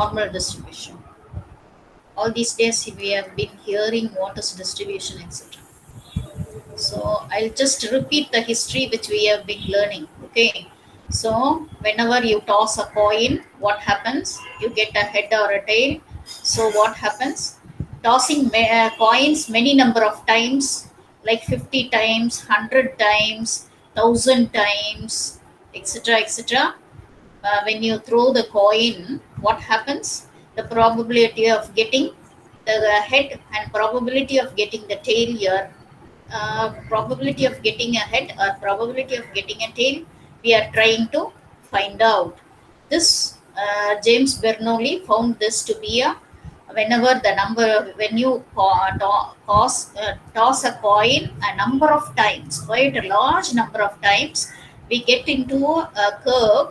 normal distribution. All these days we have been hearing what is distribution, etc. So I'll just repeat the history which we have been learning. Okay. So whenever you toss a coin, what happens? You get a head or a tail. So what happens? Tossing coins many number of times, like 50 times, 100 times, 1000 times, etc. etc. When you throw the coin, what happens? The probability of getting the head and probability of getting the tail here, probability of getting a head or probability of getting a tail, we are trying to find out. This James Bernoulli found this to be a whenever the number when you toss a coin a number of times, quite a large number of times, we get into a curve.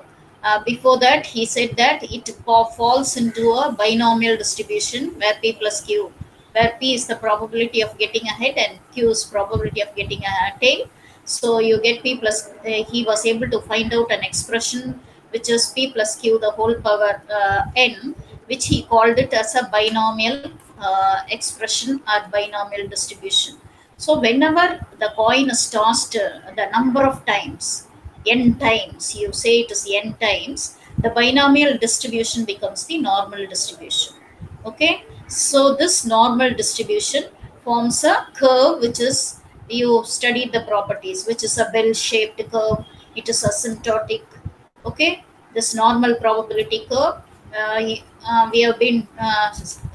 Before that he said that it falls into a binomial distribution where p plus q, where p is the probability of getting a head and q is probability of getting a tail. So you get p plus he was able to find out an expression which is p plus q the whole power n, which he called it as a binomial expression or binomial distribution. So whenever the coin is tossed the number of times, n times, you say it is n times, the binomial distribution becomes the normal distribution. Okay. So this normal distribution forms a curve which is, you studied the properties, which is a bell shaped curve. It is asymptotic. Okay. This normal probability curve, we have been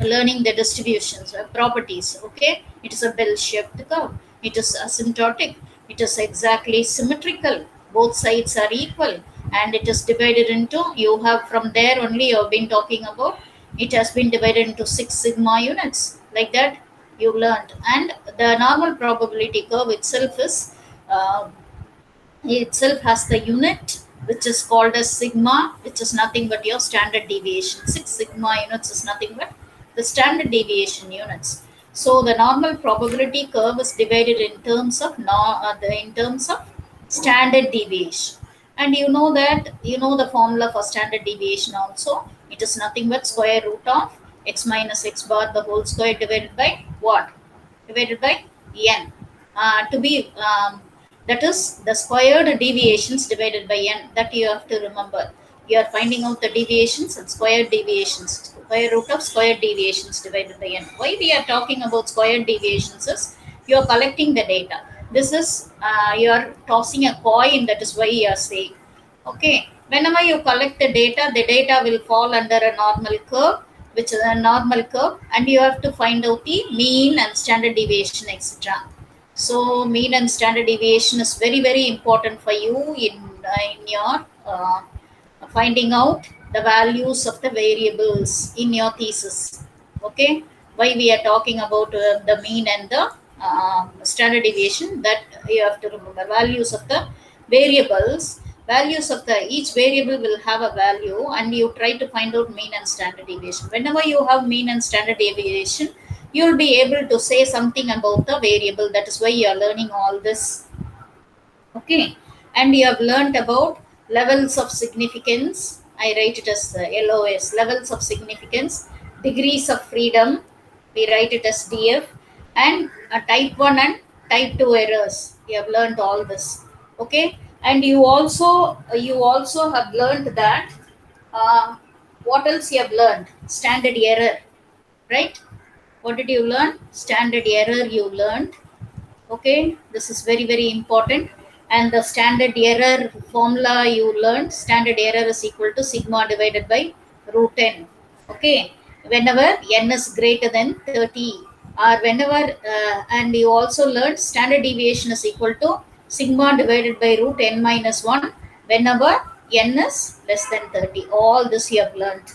learning the distributions properties. Okay. It is a bell shaped curve. It is asymptotic. It is exactly symmetrical. Both sides are equal, and it is divided into, you have from there only you have been talking about, it has been divided into 6 sigma units, like that you learned. And the normal probability curve itself is uh, itself has the unit which is called as sigma, which is nothing but your standard deviation. 6 sigma units is nothing but the standard deviation units. So the normal probability curve is divided in terms of in terms of standard deviation. And you know that, you know the formula for standard deviation also. It is nothing but square root of x minus x bar the whole square divided by what? Divided by n. To be that is the squared deviations divided by n, that you have to remember. You are finding out the deviations and squared deviations, square root of squared deviations divided by n. Why we are talking about squared deviations is you are collecting the data. This is you are tossing a coin, that is why you are saying. Okay. Whenever you collect the data will fall under a normal curve, which is a normal curve, and you have to find out the mean and standard deviation, etc. So mean and standard deviation is very very important for you in your finding out the values of the variables in your thesis. Okay. Why we are talking about the mean and the standard deviation, that you have to remember values of the variables. Values of the each variable will have a value, and you try to find out mean and standard deviation. Whenever you have mean and standard deviation, you'll be able to say something about the variable. That is why you are learning all this. Okay. And you have learned about levels of significance. I write it as LOS, levels of significance, degrees of freedom, we write it as DF, and type 1 and type 2 errors. You have learned all this. Okay. And you also have learned that uh, what else you have learned? Standard error, right? What did you learn? Standard error you learned. Okay. This is very very important. And the standard error formula you learned, standard error is equal to sigma divided by root n. Okay. Whenever n is greater than 30, or whenever and you also learned standard deviation is equal to sigma divided by root n minus 1 whenever n is less than 30. All this you have learned.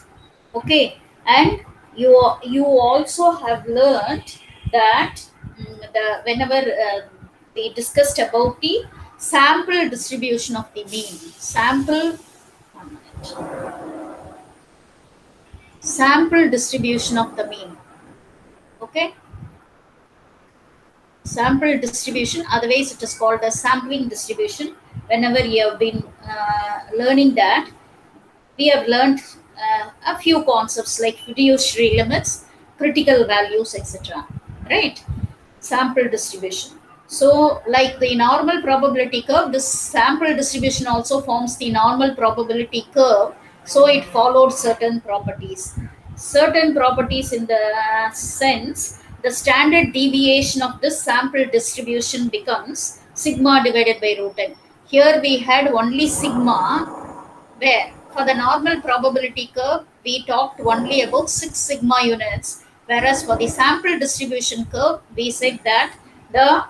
Okay. And you also have learned that the whenever we discussed about the sample distribution of the mean, one minute. Sample distribution of the mean. Okay. Sample distribution, otherwise it is called a sampling distribution. Whenever you have been learning that, we have learned a few concepts like fiduciary limits, critical values, etc. Right? Sample distribution. So, like the normal probability curve, this sample distribution also forms the normal probability curve. So, it followed certain properties. Certain properties in the sense the standard deviation of this sample distribution becomes sigma divided by root n. Here we had only sigma, where for the normal probability curve, we talked only about 6 sigma units, whereas for the sample distribution curve, we said that the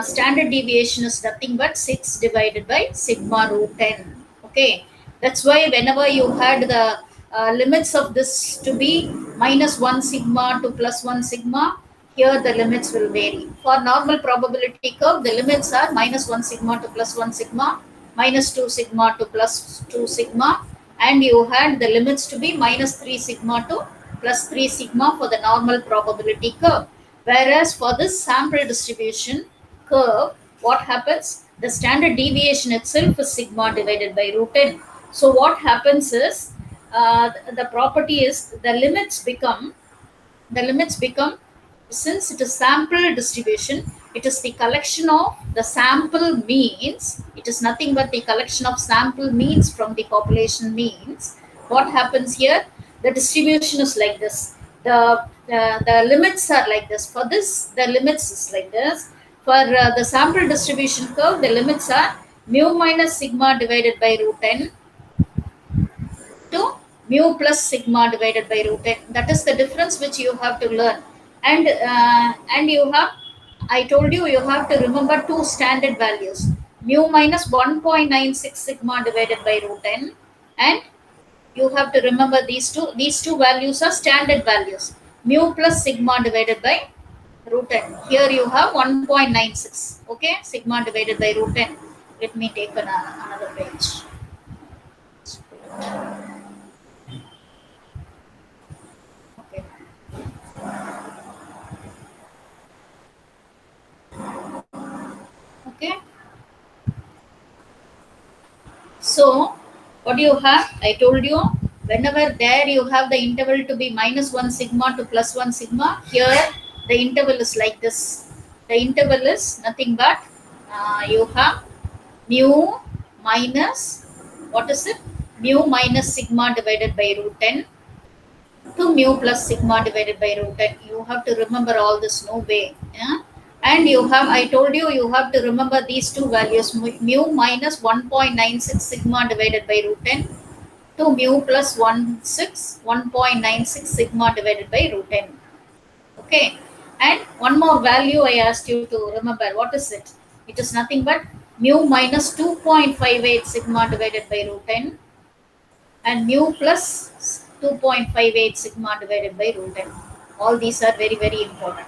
standard deviation is nothing but 6 divided by sigma root 10. Okay, that's why whenever you had the limits of this to be minus 1 sigma to plus 1 sigma, here the limits will vary. For normal probability curve, the limits are minus 1 sigma to plus 1 sigma, minus 2 sigma to plus 2 sigma, and you had the limits to be minus 3 sigma to plus 3 sigma for the normal probability curve. Whereas for this sample distribution curve, what happens? The standard deviation itself is sigma divided by root n. So what happens is the property is the limits become, since it is sample distribution, it is the collection of the sample means. It is nothing but the collection of sample means from the population means. What happens here? The distribution is like this. The limits are like this. For this, the limits is like this. For the sample distribution curve, the limits are mu minus sigma divided by root n to mu plus sigma divided by root n. That is the difference which you have to learn. And you have, I told you, you have to remember two standard values: mu minus 1.96 sigma divided by root n, and you have to remember these two values are standard values: mu plus sigma divided by root n. Here you have 1.96. Okay, sigma divided by root n. Let me take another page. Okay. Okay. So, what you have, I told you, whenever there you have the interval to be minus 1 sigma to plus 1 sigma, here the interval is like this. The interval is nothing but you have mu minus, what is it? Mu minus sigma divided by root n to mu plus sigma divided by root n. You have to remember all this, no way. Yeah? And you have, I told you, you have to remember these two values: mu minus 1.96 sigma divided by root n to mu plus 1.96 sigma divided by root n. Okay. And one more value I asked you to remember. What is it? It is nothing but mu minus 2.58 sigma divided by root n and mu plus 2.58 sigma divided by root n. All these are very, very important.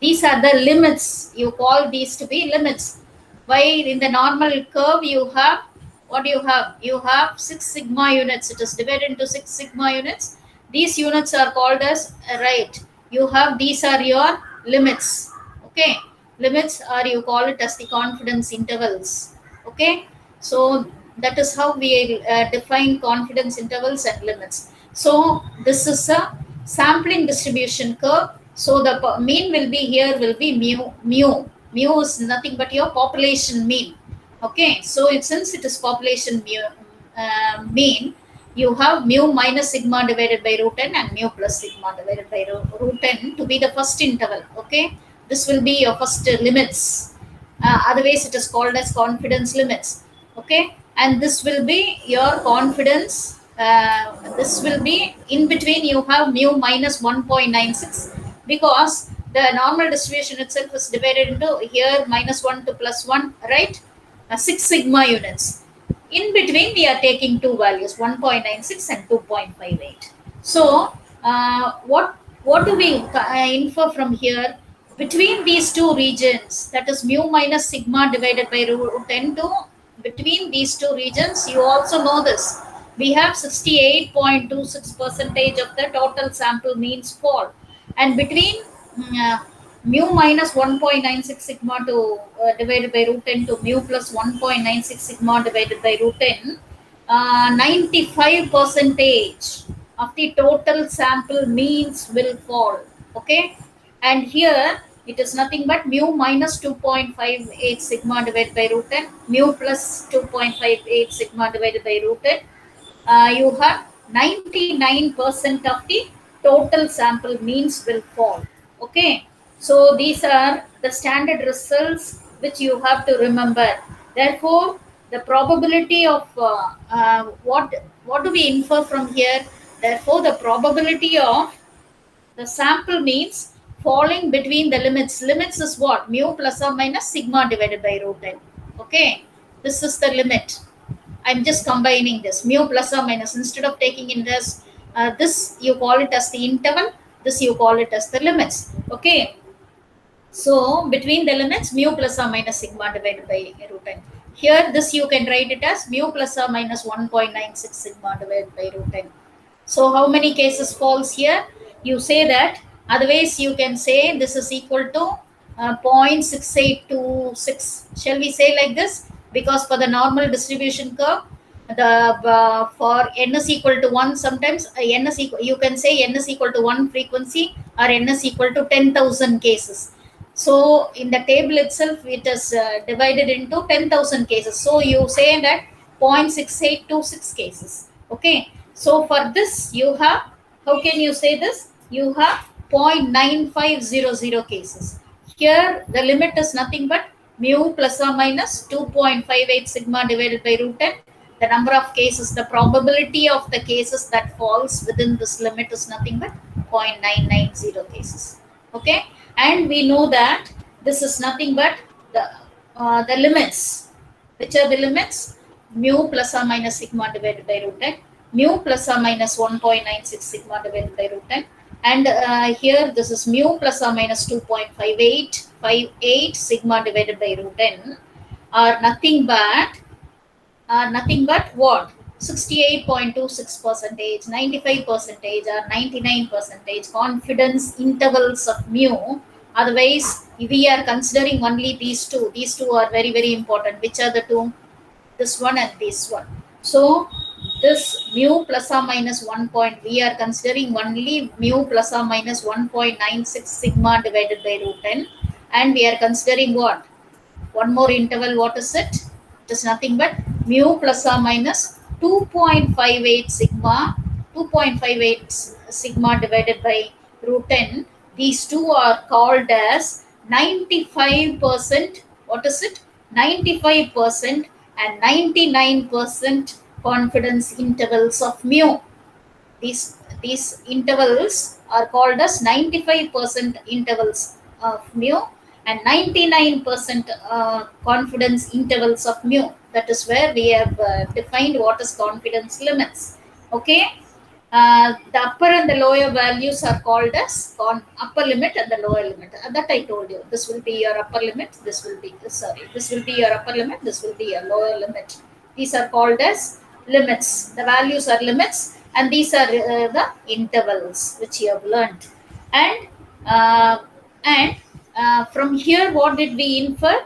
These are the limits. You call these to be limits. While in the normal curve, you have, what do you have? You have 6 sigma units. It is divided into 6 sigma units. These units are called as, right, you have, these are your limits. Okay, limits, or you call it as the confidence intervals. Okay, so that is how we define confidence intervals and limits. So this is a sampling distribution curve. So the mean will be, here will be mu is nothing but your population mean. Okay, so since it is population mean, you have mu minus sigma divided by root n and mu plus sigma divided by root n to be the first interval. Okay, this will be your first limits. Otherwise it is called as confidence limits. Okay, and this will be your confidence. This will be in between. You have mu minus 1.96, because the normal distribution itself is divided into, here minus 1 to plus 1, right? 6 sigma units. In between we are taking two values, 1.96 and 2.58. So what do we infer from here? Between these two regions, that is mu minus sigma divided by root n to, between these two regions, you also know this, we have 68.26% of the total sample means fall. And between uh, mu minus 1.96 sigma to divided by root n to mu plus 1.96 sigma divided by root n, 95% of the total sample means will fall. Okay, and here it is nothing but mu minus 2.58 sigma divided by root 10, mu plus 2.58 sigma divided by root 10. You have 99% of the total sample means will fall. Okay, so these are the standard results which you have to remember. Therefore, the probability of what do we infer from here? Therefore, the probability of the sample means falling between the limits. Limits is what? Mu plus or minus sigma divided by root n. Okay, this is the limit. I'm just combining this mu plus or minus. Instead of taking in this you call it as the interval. This you call it as the limits. Okay, so between the limits, mu plus or minus sigma divided by root n. Here, this you can write it as mu plus or minus 1.96 sigma divided by root n. So how many cases falls here? You say that. Otherwise, you can say this is equal to 0.6826. Shall we say like this? Because for the normal distribution curve, the for n is equal to 1, sometimes n is equal, you can say n is equal to 1 frequency or n is equal to 10,000 cases. So in the table itself, it is divided into 10,000 cases. So you say that 0.6826 cases. Okay. So for this, you have, how can you say this? You have 0.9500 cases. Here, the limit is nothing but mu plus or minus 2.58 sigma divided by root 10. The number of cases, the probability of the cases that falls within this limit is nothing but 0.990 cases. Okay, and we know that this is nothing but the limits. Which are the limits? Mu plus or minus sigma divided by root 10, mu plus or minus 1.96 sigma divided by root 10, and here this is mu plus or minus 2.58 sigma divided by root 10 are nothing but what? 68.26 percentage, 95 percentage, or 99 percentage confidence intervals of mu. Otherwise, we are considering only these two. These two are very, very important. Which are the two? This one and this one. So, this mu plus or minus 1 point, we are considering only mu plus or minus 1.96 sigma divided by root 10. And we are considering what? One more interval, what is it? It is nothing but mu plus or minus 2.58 sigma, 2.58 sigma divided by root 10. These two are called as 95%. What is it? 95% and 99% confidence intervals of mu. These intervals are called as 95% intervals of mu and 99% confidence intervals of mu. That is where we have defined what is confidence limits. Okay, the upper and the lower values are called as upper limit and the lower limit. That I told you. This will be your upper limit. This will be This will be your upper limit. This will be your lower limit. These are called as limits. The values are limits, and these are the intervals which you have learned. And uh, from here, what did we infer?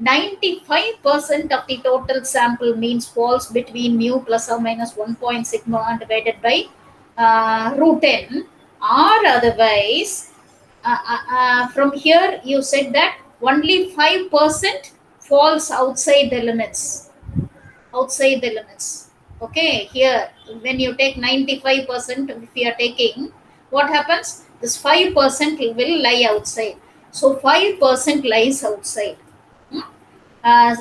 95% of the total sample means falls between mu plus or minus 1 point sigma divided by root n, or otherwise, from here you said that only 5% falls outside the limits. Outside the limits. Okay, here when you take 95%, if you are taking, what happens? This 5% will lie outside. So 5% lies outside. Uh,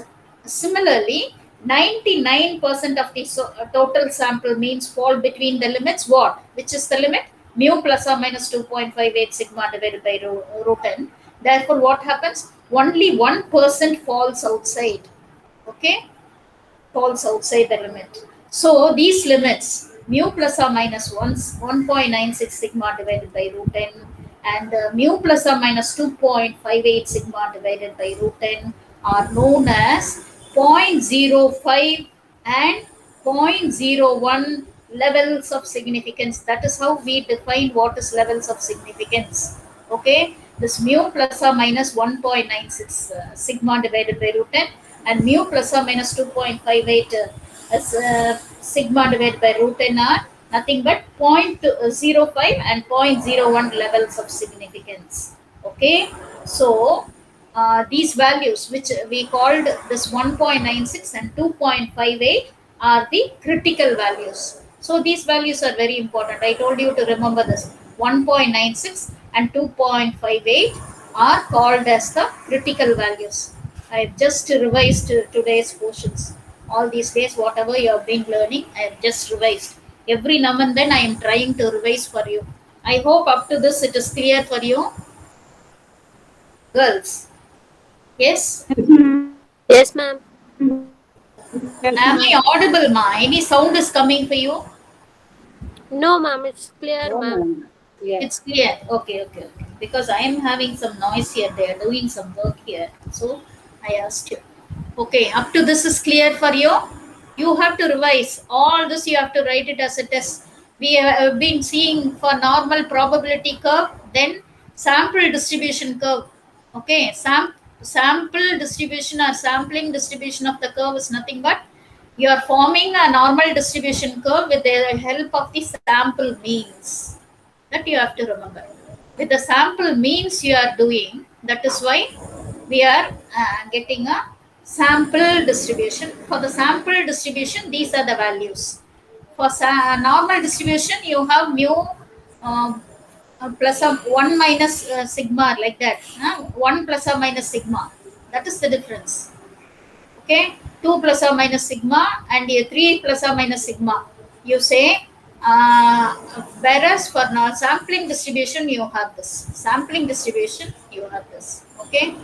Similarly, 99% of the total sample means fall between the limits. What? Which is the limit? Mu plus or minus 2.58 sigma divided by root n. Therefore, what happens? Only 1% falls outside. Okay, falls outside the limit. So these limits, mu plus or minus 1.96 sigma divided by root n, and mu plus or minus 2.58 sigma divided by root n, are known as 0.05 and 0.01 levels of significance. That is how we define what is levels of significance. Okay, this mu plus or minus 1.96 sigma divided by root n, and mu plus or minus 2.58 as sigma divided by root n are nothing but 0.05 and 0.01 levels of significance. Okay, so these values which we called this 1.96 and 2.58 are the critical values. So these values are very important. I told you to remember this. 1.96 and 2.58 are called as the critical values. I've just revised today's portions. All these days, whatever you have been learning, I have just revised. Every now and then, I am trying to revise for you. I hope up to this it is clear for you, girls. Yes? Yes, ma'am. Am I audible, ma? Any sound is coming for you? No, ma'am. It's clear, ma'am. It's clear. Okay, okay, okay. Because I am having some noise here. They are doing some work here. So I asked you. Okay, up to this is clear for you. You have to revise. All this you have to write it as a test. We have been seeing for normal probability curve, then sample distribution curve. Okay, sample distribution or sampling distribution of the curve is nothing but you are forming a normal distribution curve with the help of the sample means. That you have to remember. With the sample means you are doing, that is why we are getting a sample distribution. For the sample distribution, these are the values. For normal distribution, you have mu plus of 1 minus sigma, like that. 1 plus or minus sigma. That is the difference. Okay, 2 plus or minus sigma and 3 plus or minus sigma, you say. Whereas for now sampling distribution you have this, sampling distribution you have this. Okay,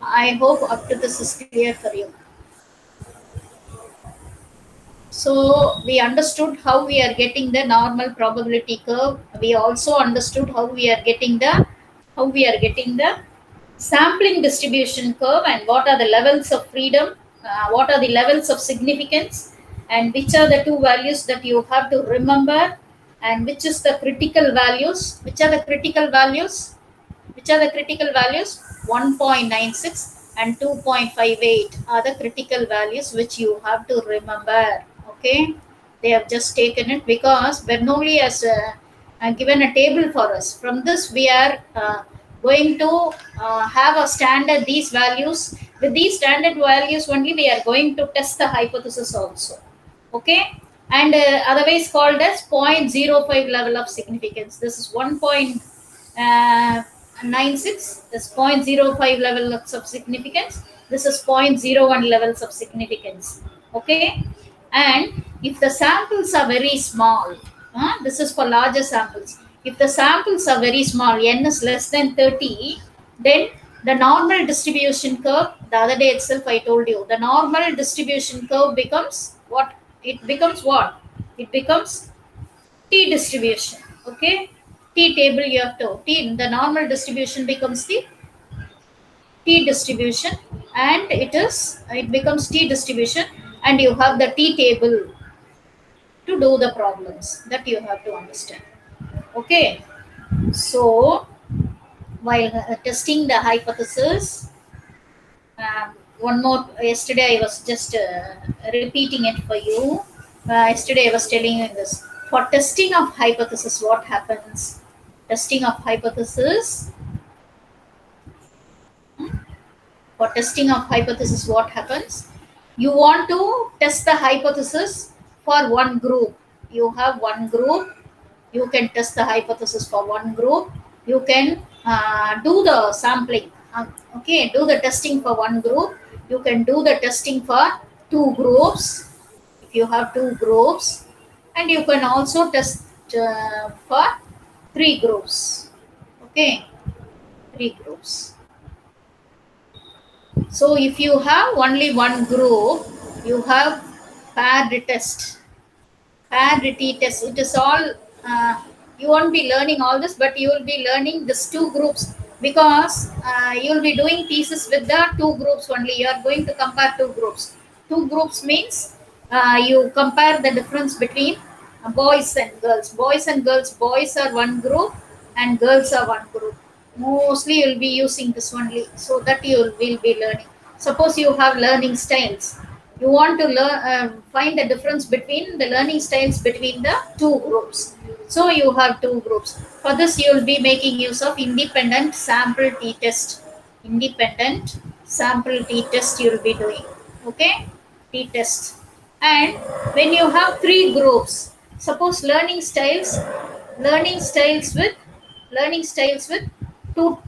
I hope up to this is clear for you. So we understood how we are getting the normal probability curve. We also understood how we are getting the sampling distribution curve and what are the levels of freedom, what are the levels of significance, and which are the two values that you have to remember, and which is the critical values. Which are the critical values? Which are the critical values? 1.96 and 2.58 are the critical values which you have to remember. Okay, they have just taken it because Bernoulli has given a table for us. From this, we are going to have a standard these values. With these standard values only, we are going to test the hypothesis also. Okay, and otherwise called as 0.05 level of significance. This is 1.96, this 0.05 levels of significance, this is 0.01 levels of significance. Okay, and if the samples are very small, this is for larger samples. If the samples are very small, n is less than 30, then the normal distribution curve, the other day itself I told you, the normal distribution curve becomes what? It becomes what? It becomes T distribution. Okay, T table you have to, T, the normal distribution becomes the T distribution, and it becomes T distribution, and you have the T table to do the problems that you have to understand. Okay, so while testing the hypothesis, one more, yesterday I was just repeating it for you. Yesterday I was telling you this. For testing of hypothesis, what happens? Testing of hypothesis, for testing of hypothesis, what happens? You want to test the hypothesis for one group. You have one group, you can test the hypothesis for one group. You can do the sampling, okay, do the testing for one group. You can do the testing for two groups if you have two groups, and you can also test for three groups. Okay, three groups. So if you have only one group, you have paired test, paired t-test. It is all, you won't be learning all this, but you will be learning these two groups, because you will be doing thesis with the two groups only. You are going to compare two groups. Two groups means you compare the difference between boys and girls. Boys and girls, boys are one group and girls are one group. Mostly you will be using this only, so that you will be learning. Suppose you have learning styles. You want to learn, find the difference between the learning styles between the two groups. So you have two groups. For this, you will be making use of independent sample t-test. Independent sample t-test you will be doing. Okay, t-test. And when you have three groups, suppose learning styles with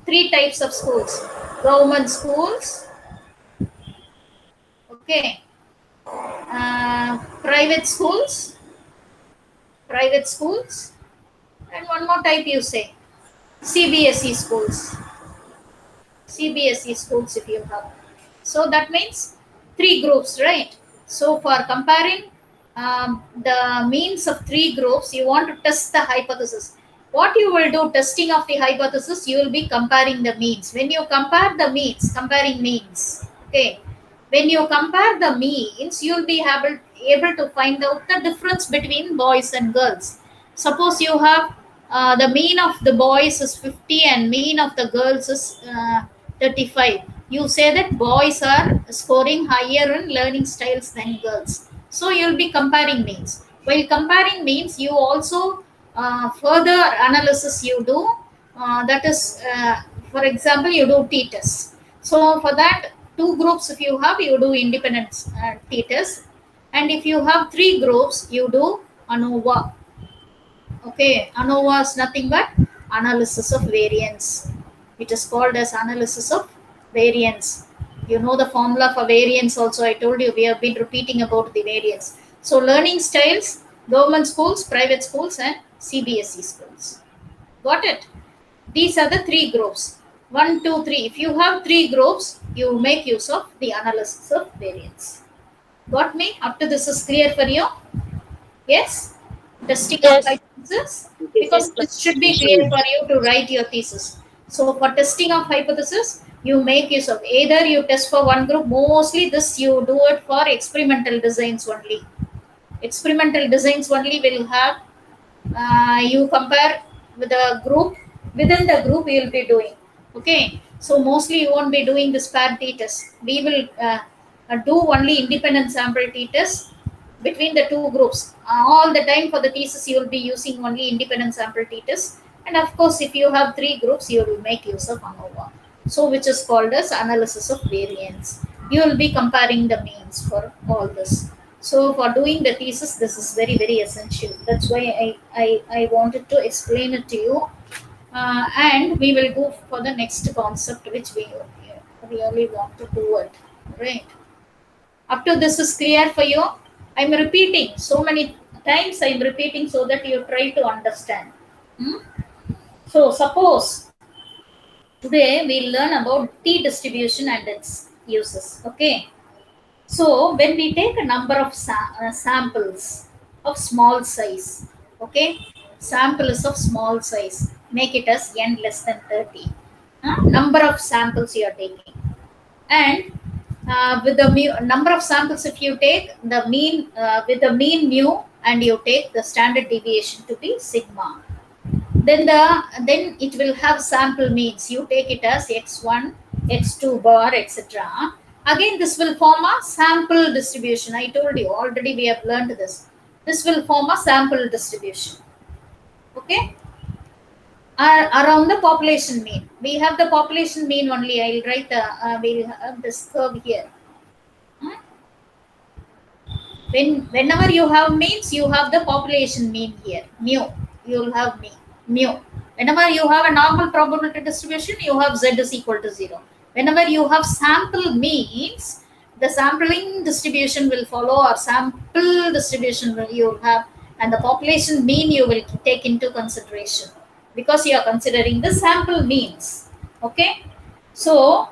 three types of schools: government schools, okay, private schools, private schools, and one more type you say CBSE schools. CBSE schools if you have. So that means three groups, right? So for comparing the means of three groups, you want to test the hypothesis. What you will do, testing of the hypothesis, you will be comparing the means. When you compare the means, comparing means, okay. When you compare the means, you will be able to find out the difference between boys and girls. Suppose you have the mean of the boys is 50 and mean of the girls is 35. You say that boys are scoring higher in learning styles than girls. So you'll be comparing means. While comparing means, you also further analysis you do. That is, for example, you do t-test. So for that, two groups if you have, you do independent t-test. And if you have three groups, you do ANOVA. Okay, ANOVA is nothing but analysis of variance. It is called as analysis of variance. You know the formula for variance also. I told you we have been repeating about the variance. So learning styles, government schools, private schools, and CBSE schools. Got it? These are the three groups. One, two, three. If you have three groups, you make use of the analysis of variance. Got me? Up to this is clear for you? Yes? Testing of Yes. hypothesis? Yes, Because ma'am. this should be clear for you to write your thesis. So for testing of hypothesis, you make use of either you test for one group, mostly this you do it for experimental designs only. Experimental designs only will have you compare with a group, within the group you will be doing, okay. So mostly you won't be doing this pair t test. We will do only independent sample t test between the two groups. All the time for the thesis you will be using only independent sample t test. And of course if you have three groups you will make use of ANOVA, so which is called as analysis of variance. You will be comparing the means for all this. So for doing the thesis, this is very very essential. That's why I wanted to explain it to you. And we will go for the next concept which we really want to do it, right? Up to this is clear for you? I'm repeating so many times, I'm repeating so that you try to understand. Hmm? So suppose today we'll learn about t distribution and its uses, okay. So when we take a number of samples of small size, okay, sample is of small size, make it as n less than 30. Number of samples you are taking, and with the number of samples, if you take the mean with the mean mu, and you take the standard deviation to be sigma, then it will have sample means. You take it as x1, x2 bar, etc. Again this will form a sample distribution. I told you already, we have learned this. This will form a sample distribution, okay. Around the population mean, we have the population mean only. I'll write the we'll have this curve here. Hmm? Whenever you have means, you have the population mean here, mu. You will have mu. Whenever you have a normal probability distribution, you have z is equal to 0. Whenever you have sample means, the sampling distribution will follow, or sample distribution will you will have, and the population mean you will take into consideration, because you are considering the sample means, okay. So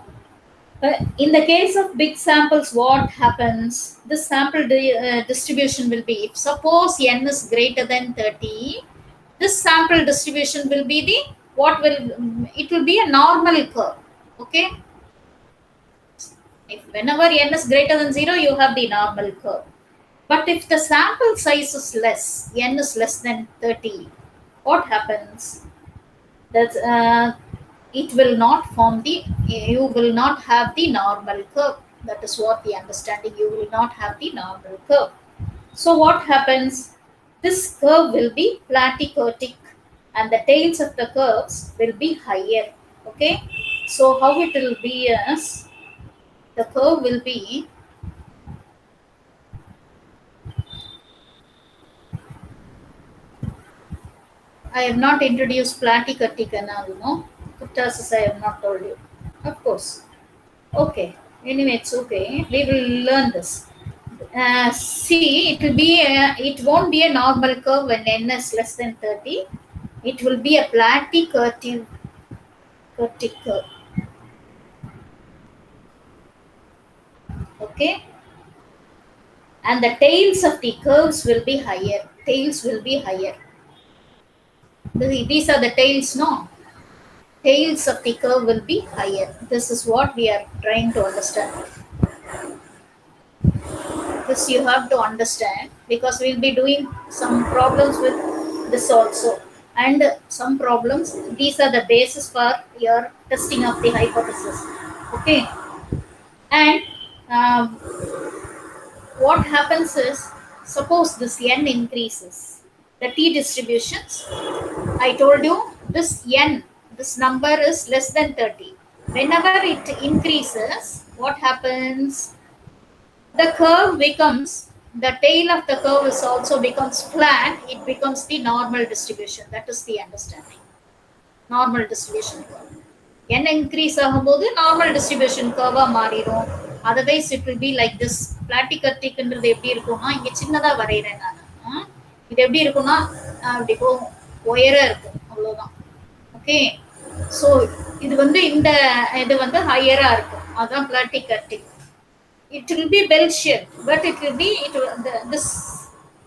in the case of big samples, what happens? This sample distribution will be, if suppose n is greater than 30, this sample distribution will be the, what will, it will be a normal curve, okay. If whenever n is greater than 0, you have the normal curve. But if the sample size is less, n is less than 30, what happens? That it will not form the, you will not have the normal curve. That is what the understanding. You will not have the normal curve. So what happens? This curve will be platykurtic and the tails of the curves will be higher. Okay. So how it will be is the curve will be, I have not introduced platykurtic canal, Kurtosis I have not told you. Of course. Okay. Anyway, it's okay. We will learn this. See, it won't be a normal curve when n is less than 30. It will be a platykurtic curve. Okay. And the tails of the curves will be higher. Tails will be higher. These are the tails, no? Tails of the curve will be higher. This is what we are trying to understand. This you have to understand because we'll be doing some problems with this also. And some problems, these are the basis for your testing of the hypothesis. Okay. And um, what happens is, suppose this n increases, the t distributions, I told you this n, this number is less than 30. Whenever it increases, what happens? The curve becomes, the tail of the curve is also becomes flat. It becomes the normal distribution. That is the understanding. Normal distribution curve. n increase ஆகும்போது normal distribution கர்வா மாறிடும். Otherwise it will be like this. பிளாட்டிகர்டிக்ன்றது எப்படி இருக்கும்னா, இங்கே சின்னதாக வரைகிறேன் நான். இது எப்படி இருக்கும்னா இப்படி போகும், ஒயராக இருக்கும், அவ்வளோதான். ஓகே. ஸோ இது வந்து இந்த இது வந்து ஹையராக இருக்கும், அதுதான் பிளாட்டிகர்டிக். It will be bell shaped, but it will be this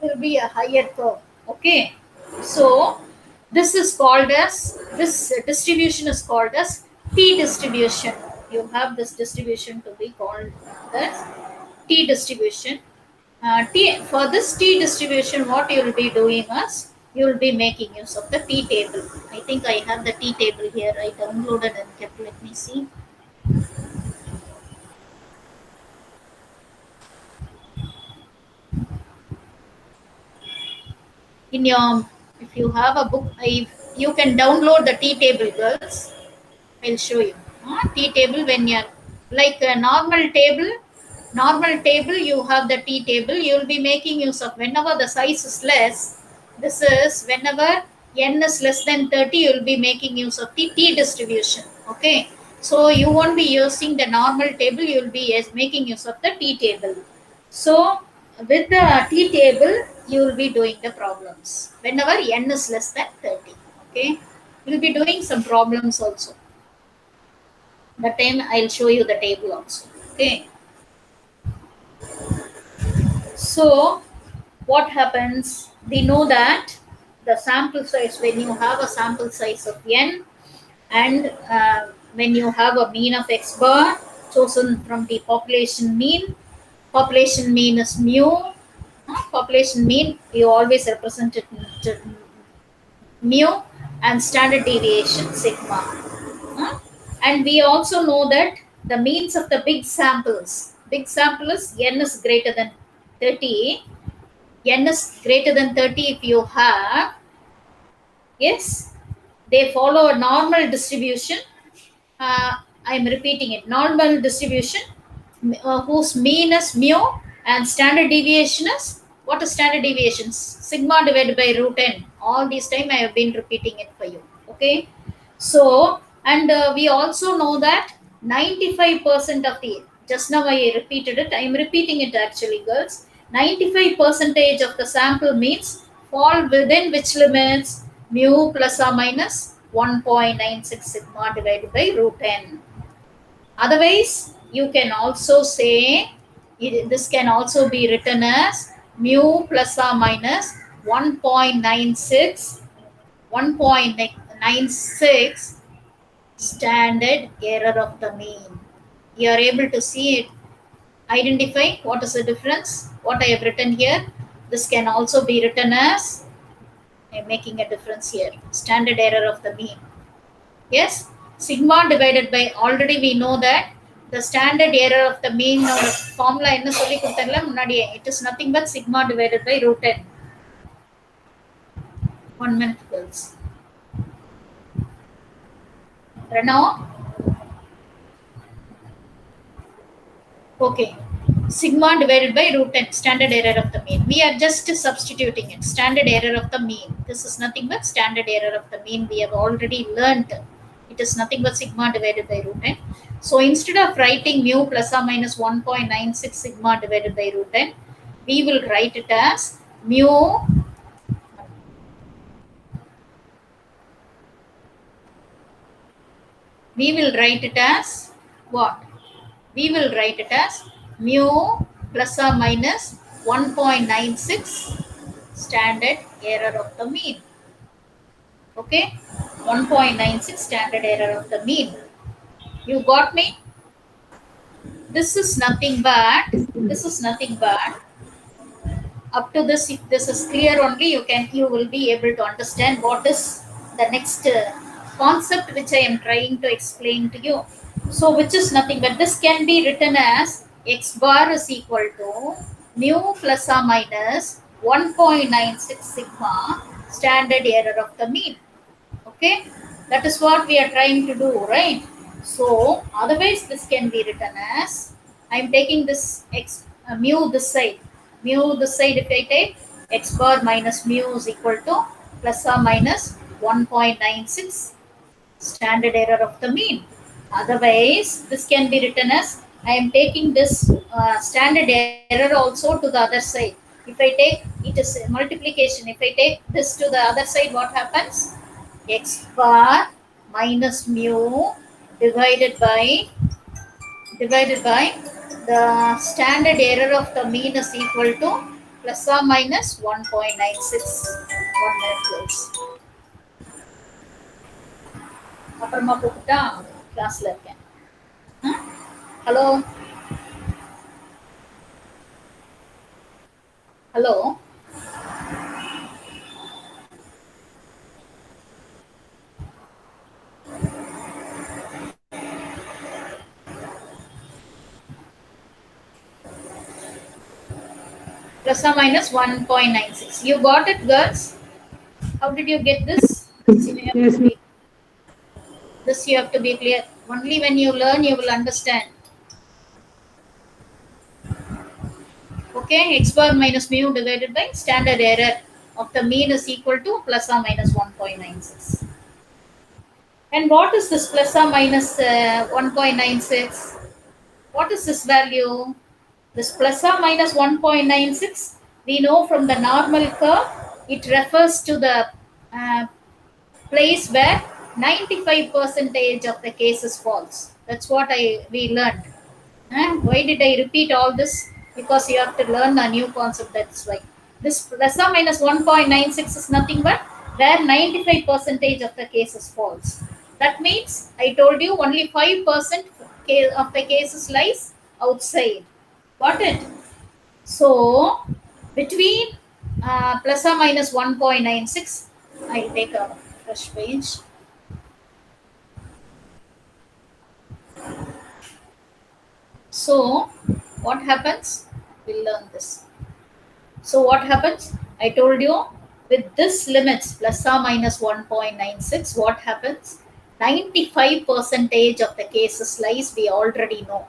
will be a higher curve. Okay. So this is called as, this distribution is called as t distribution. You have this distribution to be called as t distribution. For this t distribution, what you will be doing is, you will be making use of the t table. I think I have the t table here. I downloaded and kept. Let me see. In your, if you have a book, you can download the t table, girls. I'll show you. T table, when you're like a normal table, you have the t table. You will be making use of whenever the size is less. This is whenever n is less than 30, you will be making use of the t distribution. Okay. So you won't be using the normal table, you will be making use of the t table. So with the t table, you will be doing the problems whenever n is less than 30. Okay. We'll be doing some problems also. That time I'll show you the table also. Okay. So what happens? We know that the sample size, when you have a sample size of n, and when you have a mean of x bar chosen from the population mean is mu. Population mean, you always represent it mu, and standard deviation sigma. And we also know that the means of the big sample is n is greater than 30. N is greater than 30 if you have, yes, they follow a normal distribution. I am repeating it, normal distribution whose mean is mu and standard deviation is, what is standard deviation? Sigma divided by root n. All this time I have been repeating it for you. Okay. So, and we also know that 95% of the, just now I repeated it, I am repeating it actually, girls. 95% of the sample means fall within which limits? Mu plus or minus 1.96 sigma divided by root n. Otherwise, you can also say, this can also be written as mu plus or minus 1.96 standard error of the mean. You are able to see it, identify what is the difference, what I have written here. This can also be written as, I am making a difference here, standard error of the mean. Yes, sigma divided by, already we know that The standard error of the mean formula என்ன சொல்லி கொடுத்தேன்ல முன்னாடியே, it is nothing but sigma divided by root n. 1 minute girls. Renault. Okay. Sigma divided by root n, standard error of the mean. We are just substituting it. Standard error of the mean. This is nothing but standard error of the mean. We have already learnt. It is nothing but sigma divided by root n. So instead of writing mu plus or minus 1.96 sigma divided by root n, we will write it as mu. We will write it as what? We will write it as mu plus or minus 1.96 standard error of the mean. Okay, 1.96 standard error of the mean. You got me? This is nothing but, this is nothing but, up to this, if this is clear only, you will be able to understand what is the next concept which I am trying to explain to you. So which is nothing but, this can be written as x bar is equal to mu plus or minus 1.96 sigma standard error of the mean. Okay, that is what we are trying to do, right? So otherwise this can be written as, I am taking this mu this side, mu this side. If I take x bar minus mu is equal to plus or minus 1.96 standard error of the mean. Otherwise this can be written as, I am taking this standard error also to the other side. If I take, it is multiplication, if I take this to the other side, what happens? X bar minus mu divided by the standard error of the mean is equal to plus or minus 1.96. 1 minute girls. அப்புறமா கூப்பிட்டா கிளாஸ்ல இருக்கேன். Hello hello plus or minus 1.96. You got it, girls? How did you get this? Yes, ma'am. This you have to be clear. Only when you learn, you will understand. Okay, x bar minus mu divided by standard error of the mean is equal to plus or minus 1.96. And what is this plus or minus 1.96? What is this value? This plus or minus 1.96, we know from the normal curve, it refers to the place where 95% of the cases false. That's what we learned. Why did I repeat all this? Because you have to learn a new concept, that's why. This plus or minus 1.96 is nothing but where 95% of the cases false. That means, I told you, only 5% of the cases lies outside. Got it? So, between plus or minus 1.96, I'll take a fresh page. So, what happens? We'll learn this. So, what happens? I told you, with this limits plus or minus 1.96, what happens? 95% of the cases lies, we already know.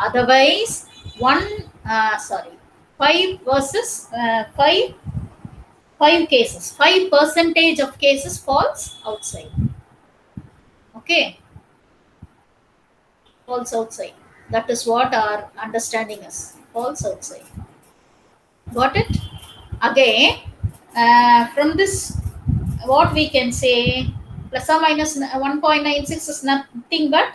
Otherwise, 5 versus 5 cases. 5% of cases falls outside. Okay. Falls outside. That is what our understanding is. Falls outside. Got it? Again, from this, what we can say, plus or minus 1.96 is nothing but,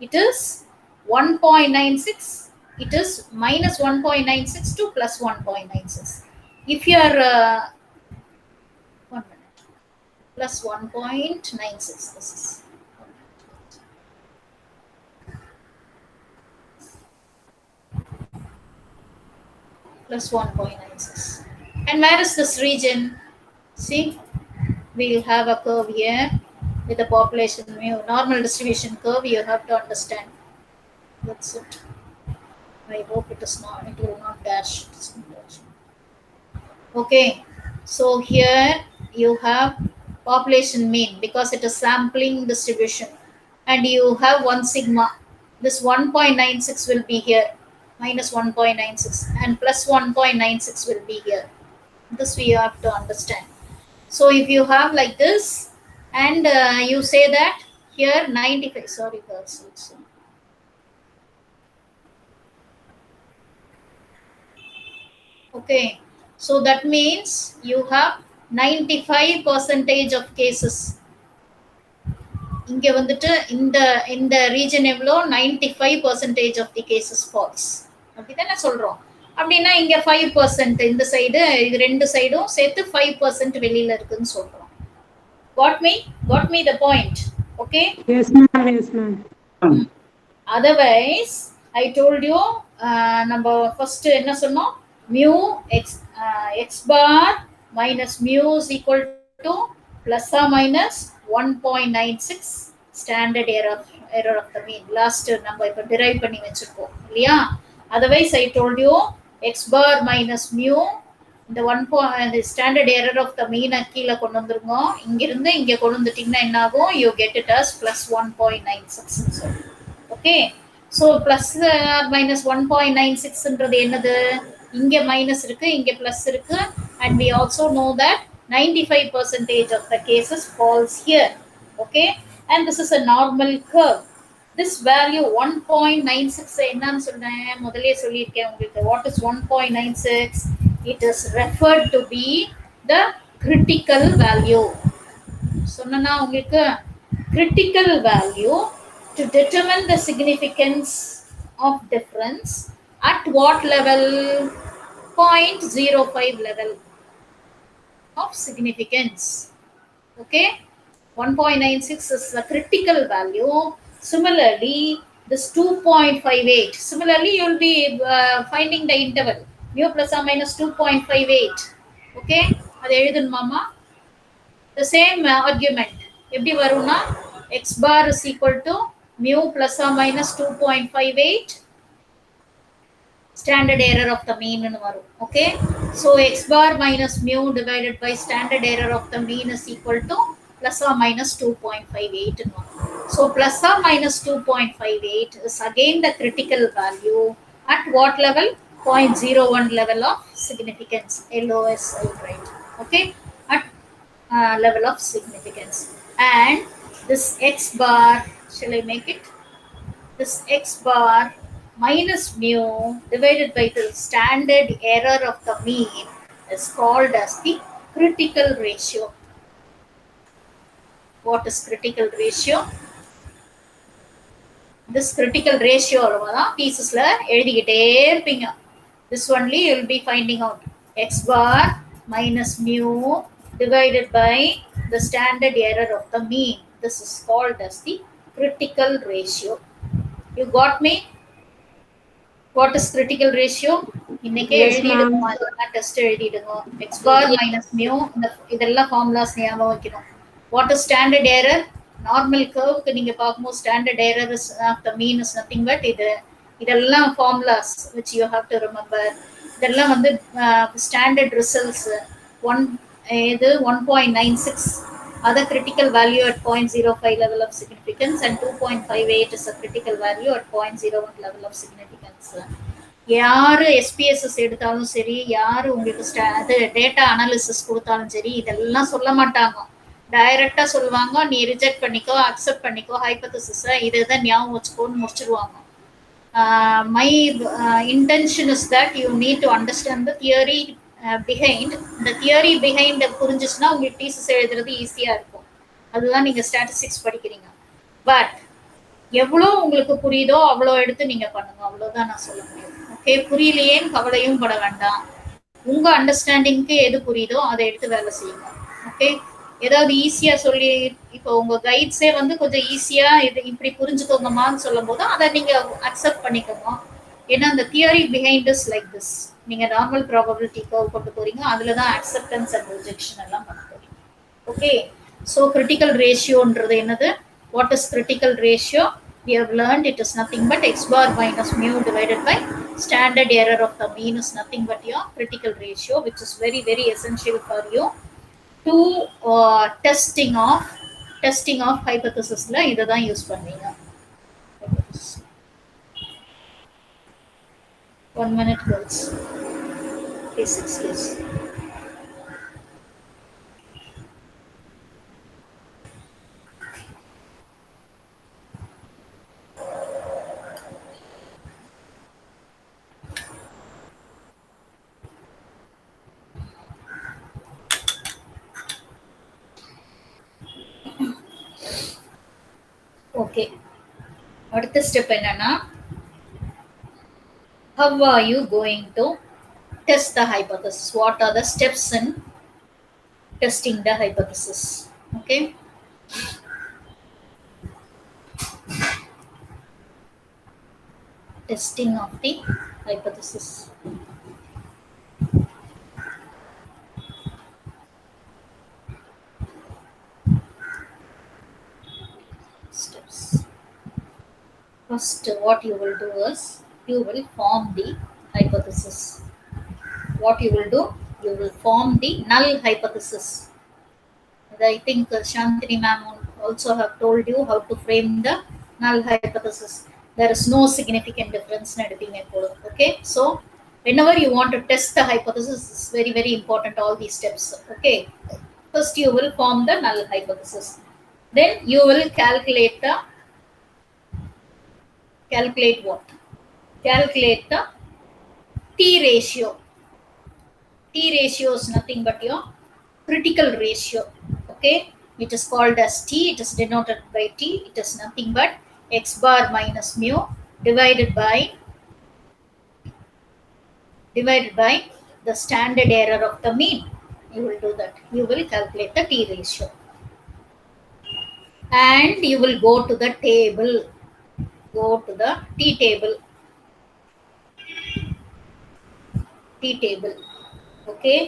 it is 1.96, it is minus 1.96 to plus 1.96. If you are 1 minute, plus 1.96, this is plus 1.96. And where is this region? See, we'll have a curve here with the population mu, normal distribution curve, you have to understand. That's it. I hope it is not. It will not dash. It is not dash. Okay. So here you have population mean because it is sampling distribution, and you have one sigma. This 1.96 will be here, minus 1.96, and plus 1.96 will be here. This we have to understand. So if you have like this, and you say that here 95. Sorry, girls. Okay, so that means you have 95 percentage of cases. இங்க வந்துட்டு இந்த region எவ்வளோ 95 percentage of the cases false. அப்படிதானே சொல்றோம். அப்படின்னா இங்க 5% இந்த side இது ரெண்டு சைடும் சேர்த்து 5% வெளியில இருக்குன்னு சொல்றோம். got me the point. Okay. Yes, ma'am. Yes, ma'am. Otherwise I told you நம்ம first என்ன சொன்னோம், mu x bar minus mu is equal to plus or minus 1.96 standard error of the mean. Last நம்ம இப்போ derive பண்ணி வச்சிருக்கோம் இல்லையா. Otherwise I told you x bar minus mu இந்த the standard error of the mean கீழே கொண்டு வந்துருங்க. இங்கிருந்து இங்க கொண்டு வந்துட்டீங்கன்னா என்ன ஆகும், you get it as plus 1.96. Okay, so plus minus 1.96ன்றது என்னது, இங்க மைனஸ் இருக்கு இங்க பிளஸ் இருக்கு, and we also know that 95% of the cases falls here. Okay, and this is a normal curve. This value 1.96 என்னன்னு சொல்றேன், முதல்லயே சொல்லியிருக்கேன் உங்களுக்கு. What is 1.96? It is referred to be the critical value. சொன்னா உங்களுக்கு critical value to determine the significance of difference at what level? 0.05 level of significance. Okay, 1.96 is a critical value. Similarly, this 2.58. Similarly, you will be finding the interval mu plus or minus 2.58. Okay, அது எழுதணுமாமா. The same argument எப்படி வரும்னா x bar is equal to mu plus or minus 2.58 standard error of the mean னு வரும். Okay, so x bar minus mu divided by standard error of the mean is equal to plus or minus 2.58 னு வரும். So plus or minus 2.58 is again the critical value at what level? 0.01 level of significance, LOS I will write. Okay, at level of significance. And this x bar, shall I make it? This x bar minus mu divided by the standard error of the mean is called as the critical ratio. What is critical ratio? This critical ratio தான் பீசஸ்ல எழுதிக்கிட்டே இருப்பீங்க. This only you will be finding out. X bar minus mu divided by the standard error of the mean. This is called as the critical ratio. You got me? What is critical ratio? இன்னைக்கே எழுதிடுங்க, அதெல்லாம் test எழுதிடுங்க. X bar minus mu இதெல்லாம் ஃபார்முலாஸ் ஞாபகம் வைக்கணும். What is standard error? Normal curve நீங்க பார்க்கும்போது standard error of the mean is nothing but இதெல்லாம் formulas which you have to remember. இதெல்லாம் வந்து standard results 1.96 other critical value at 0.05 level of significance and 2.58 is a critical value at 0.01 level of significance. யாரு SPSS எடுத்தாலும் சரி, யாரு உங்களுக்கு அது data analysis கொடுத்தாலும் சரி, இதெல்லாம் சொல்ல மாட்டாங்க. டைரக்டா சொல்லுவாங்க, நீ ரிஜெக்ட் பண்ணிக்கோ, அக்செப்ட் பண்ணிக்கோ, ஹைபோதசிஸை இதுதான் ஞாபகம் வச்சுக்கோன்னு முடிச்சிருவாங்க. My intention is that you need to understand the theory behind. The theory behind புரிஞ்சிச்சுன்னா உங்களுக்கு தீசிஸ் எழுதுறது ஈஸியா இருக்கும். அதுதான் நீங்க ஸ்டாட்டிஸ்டிக்ஸ் படிக்கிறீங்க. பட் எவ்வளோ உங்களுக்கு புரியுதோ அவ்வளோ எடுத்து நீங்க பண்ணுங்க, அவ்வளோதான் நான் சொல்ல முடியும். ஓகே, புரியலையேன்னு கவலையும் பட வேண்டாம். உங்க அண்டர்ஸ்டாண்டிங்க்கு எது புரியுதோ அதை எடுத்து வேலை செய்யுங்க. ஓகே, ஏதாவது ஈஸியா சொல்லி இப்போ உங்க கைட்ஸே வந்து கொஞ்சம் ஈஸியா இது இப்படி புரிஞ்சுக்கோங்கம்மான்னு சொல்லும் போது அதை நீங்க அக்செப்ட் பண்ணிக்கோங்க. ஏன்னா அந்த theory behind is like this. நீங்க நார்மல் ப்ராபபிலிட்டி கர்வ் கொண்டு போறீங்க, அதுல தான் அக்செப்டன்ஸ் அண்ட் ரிஜெக்ஷன் எல்லாம் பண்ண போறீங்க. ஓகே, ஸோ கிரிட்டிக்கல் ரேஷியோன்றது என்னது? What is critical ratio? We have learned it is nothing but x bar minus mu divided by standard error of the mean is nothing but your critical ratio, which is very very essential for you to testing of hypothesisல இதை தான் use பண்ணீங்க. Hypothesis. 1 minute girls. Basics, yes. Okay, அடுத்த step என்னன்னா, how are you going to test the hypothesis? What are the steps in testing the hypothesis? Okay, testing of the hypothesis steps. First, what you will do is you will form the hypothesis. What you will do? You will form the null hypothesis. I think Shantini ma'am also have told you how to frame the null hypothesis. There is no significant difference in editing. Okay, so whenever you want to test the hypothesis, it's very very important. All these steps. Okay, first you will form the null hypothesis. Then you will calculate what? Calculate the T ratio. T ratio is nothing but your critical ratio. Okay, it is called as T. It is denoted by T. It is nothing but x bar minus mu divided by the standard error of the mean. You will do that. You will calculate the T ratio, and you will go to the table. Go to the T table. T table. Okay.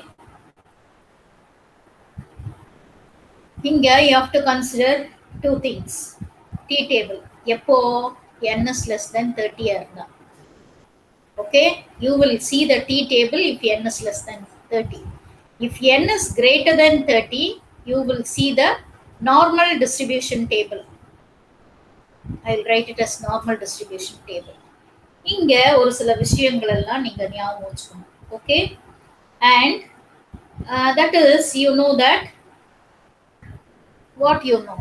Here you have to consider two things. T table. எப்போ n is less than 30 இருந்தா. Okay, you will see the T table if n is less than 30. If n is greater than 30, you will see the normal distribution table. I'll write it as normal distribution table. இங்க ஒரு சில விஷயங்கள் எல்லாம் நீங்க ஞாபகம் வச்சுக்கணும். Okay, and that is, you know that what you know.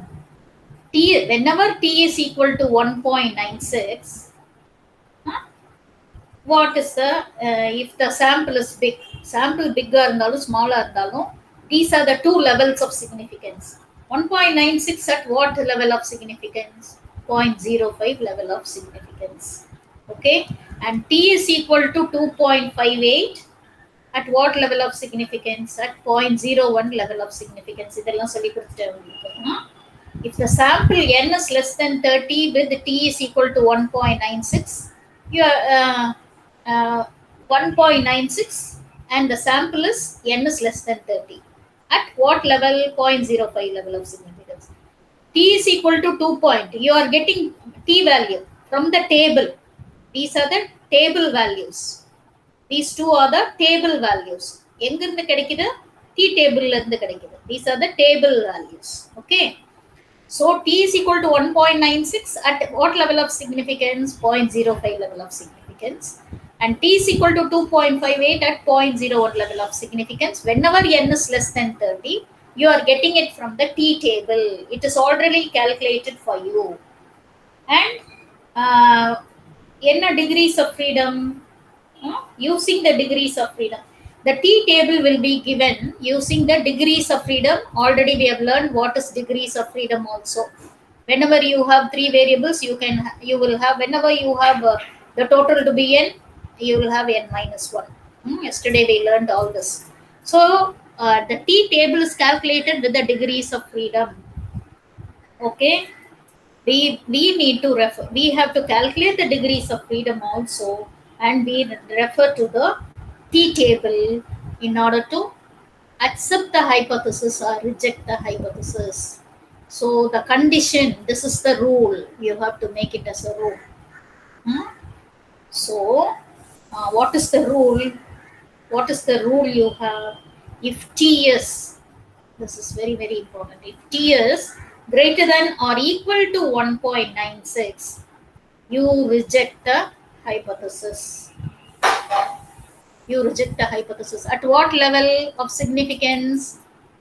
T, whenever T is equal to 1.96, what is the if the sample is big, sample bigger இருந்தாலும் smaller இருந்தாலும், these are the two levels of significance. 1.96 at what level of significance? 0.05 level of significance. Okay, and T is equal to 2.58 at what level of significance? At 0.01 level of significance. இதெல்லாம் சொல்லி கொடுத்துட்டேன். If the sample n is less than 30 with T is equal to 1.96, you are 1.96 and the sample is n is less than 30. At what level? 0.05 level of significance. T is equal to 2 point. You are getting T value from the table. These are the table values. These two are the table values. எங்கிருந்து கிடைக்குது? T table இருந்து கிடைக்குது. These are the table values. Okay. So T is equal to 1.96 at what level of significance? 0.05 level of significance. And T is equal to 2.58 at 0.01 level of significance. Whenever n is less than 30, you are getting it from the T table. It is already calculated for you. And n degrees of freedom, using the degrees of freedom. The T table will be given using the degrees of freedom. Already we have learned what is degrees of freedom also. Whenever you have three variables, you will have, whenever you have the total to be n, you will have n minus 1. Yesterday we learned all this. So the T table is calculated with the degrees of freedom. Okay, we need to refer, we have to calculate the degrees of freedom also, and we refer to the T table in order to accept the hypothesis or reject the hypothesis. So the condition, this is the rule. You have to make it as a rule. Hmm? So what is the rule? What is the rule you have? If T is, this is very, very important. If T is greater than or equal to 1.96, you reject the hypothesis. You reject the hypothesis. At what level of significance?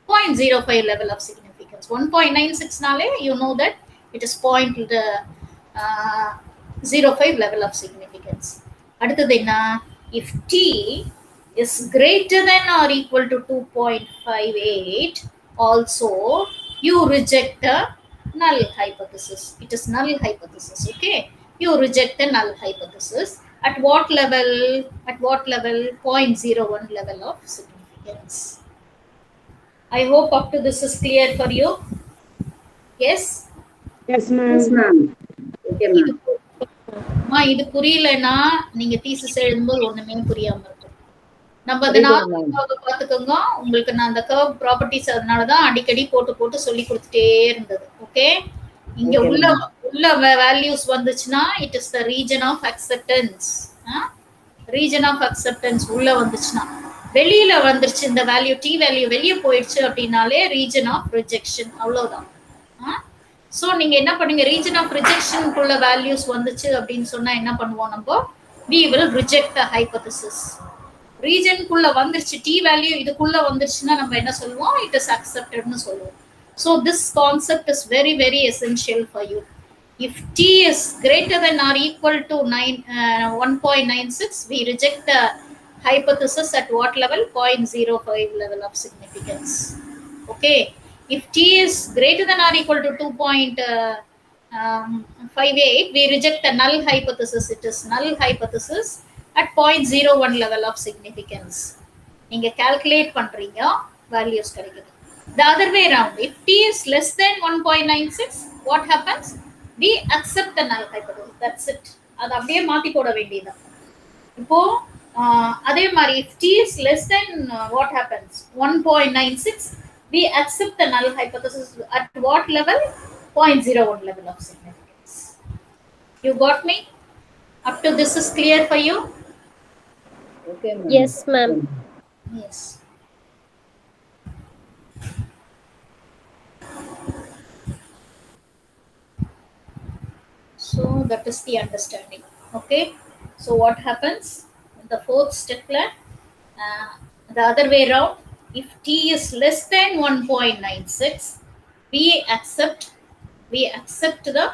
0.05 level of significance. 1.96 nale, you know that it is uh, 0.05 level of significance. அடுத்தது என்ன? If T is greater than or equal to 2.58, also you reject the null hypothesis. It is null hypothesis. Okay, you reject the null hypothesis. At what level? At what level? 0.01 level of significance. I hope up to this is clear for you. Yes. Yes, Yes, ma'am. ma'am. Okay, இது ma'am. இது புரியலன்னா நீங்க thesis எழுதும்போது ஒண்ணுமே புரியாம இருக்கும். நம்ம அந்த புரியுதுங்க மேம். நார்மல் பார்த்துக்கோங்க. உங்களுக்கு நான் அந்த கர்வ் ப்ராப்பர்ட்டிஸ் அதனால தான் அடிக்கடி போட்டு போட்டு சொல்லி கொடுத்துட்டே இருந்தது. ஓகே, இங்க ஓகே உள்ள மேம். உள்ள வேல்யூஸ் வந்துச்சுன்னா it is the region of acceptance. Region of acceptance உள்ள வந்துச்சுன்னா, வெளியில வந்துருச்சு இந்த வேல்யூ, டி வேல்யூ வெளியே போயிடுச்சு அப்படின்னாலே ரீஜன் ஆஃப் ரிஜெக்ஷன். அவ்வளவுதான். ஸோ நீங்க என்ன பண்ணுங்க, ரீஜன் ஆஃப் ரிஜெக்ஷனுக்குள்ள வேல்யூஸ் வந்துச்சு அப்படின்னு சொன்னா என்ன பண்ணுவோம் நம்ம? we will reject the hypothesis. ரீஜனுக்குள்ள வந்துருச்சு, டி வேல்யூ இதுக்குள்ள வந்துருச்சுன்னா நம்ம என்ன சொல்லுவோம்? இட் இஸ் அக்செப்டட்னு சொல்லுவோம். So this concept is very very essential for you. If T is greater than or equal to 1.96, we reject the hypothesis at what level? 0.05 level of significance. Okay. If T is greater than or equal to 2.58, we reject the null hypothesis. It is null hypothesis at 0.01 level of significance. நீங்க calculate பண்றீங்க, values கிடைக்குது. The other way around, if T is less than 1.96, what happens? We accept the null hypothesis. That's it. அது அப்படியே மாத்தி போட வேண்டியதுதான். இப்போ அதே மாதிரி if T is less than what happens? 1.96, we accept the null hypothesis at what level? 0.01 level of significance. You got me? Up to this is clear for you? Okay, ma'am. Yes, ma'am. Yes. So that is the understanding. Okay. So what happens in the fourth step? The other way around, if T is less than 1.96, we accept the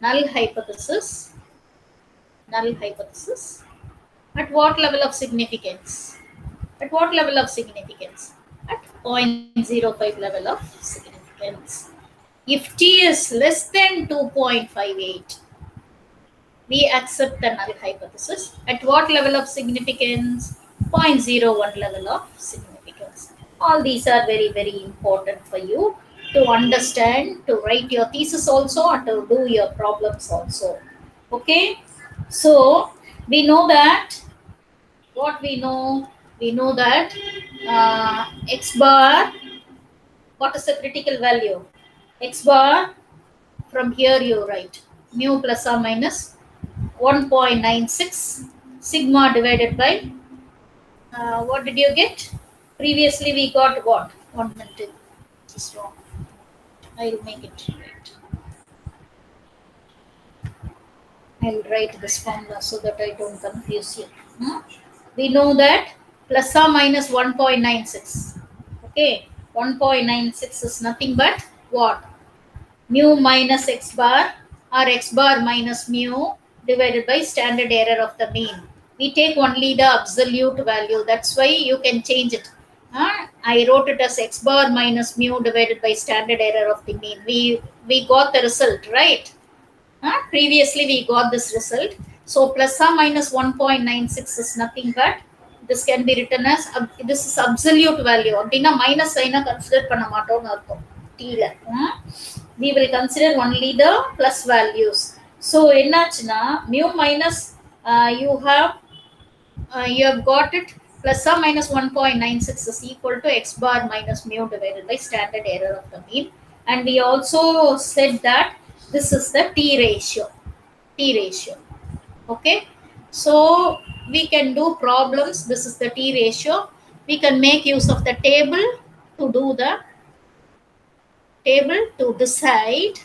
null hypothesis. Null hypothesis at what level of significance? At what level of significance? At 0.05 level of significance. If T is less than 2.58, we accept the null hypothesis. At what level of significance? 0.01 level of significance. All these are very, very important for you to understand, to write your thesis also, and to do your problems also. Okay? So, we know that, what we know? We know that x bar, what is the critical value? X bar, from here you write mu plus or minus 1.96 sigma divided by what did you get? Previously we got what? 1 minute. This is wrong. I'll make it right. I'll write this formula so that I don't confuse you. We know that plus or minus 1.96. Okay, 1.96 is nothing but what? Mu minus x bar, or x bar minus mu divided by standard error of the mean. We take only the absolute value. That's why you can change it. I wrote it as x bar minus mu divided by standard error of the mean. We got the result, right? Previously we got this result. So plus or minus 1.96 is nothing but, this can be written as this is absolute value. அப்படின்னா minus சைனை consider பண்ண மாட்டோம்னு அர்த்தம். டீல we will consider only the plus values. So என்னாச்சுன்னா mu minus you have got it plus or minus 1.96 is equal to x bar minus mu divided by standard error of the mean. And we also said that this is the T ratio. T ratio. Okay. So we can do problems. This is the T ratio. We can make use of the table to decide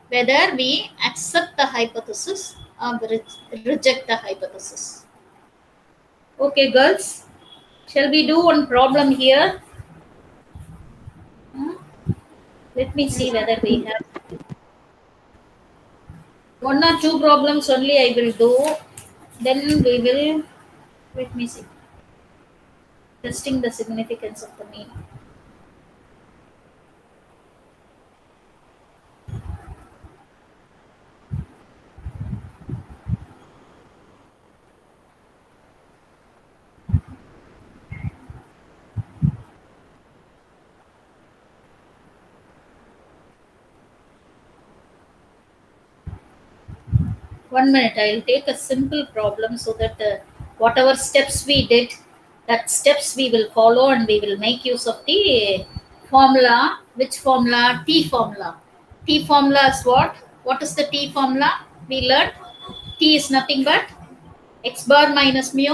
whether we accept the hypothesis or reject the hypothesis. Okay, girls, shall we do one problem here? Hmm? Let me see whether we have one or two problems only. I will do. Then we will. Let me see. Testing the significance of the mean. 1 minute. I'll take a simple problem so that whatever steps we did, that steps we will follow and we will make use of the formula. Which formula? T formula. T formula is what? What is the T formula? We learned T is nothing but x bar minus mu.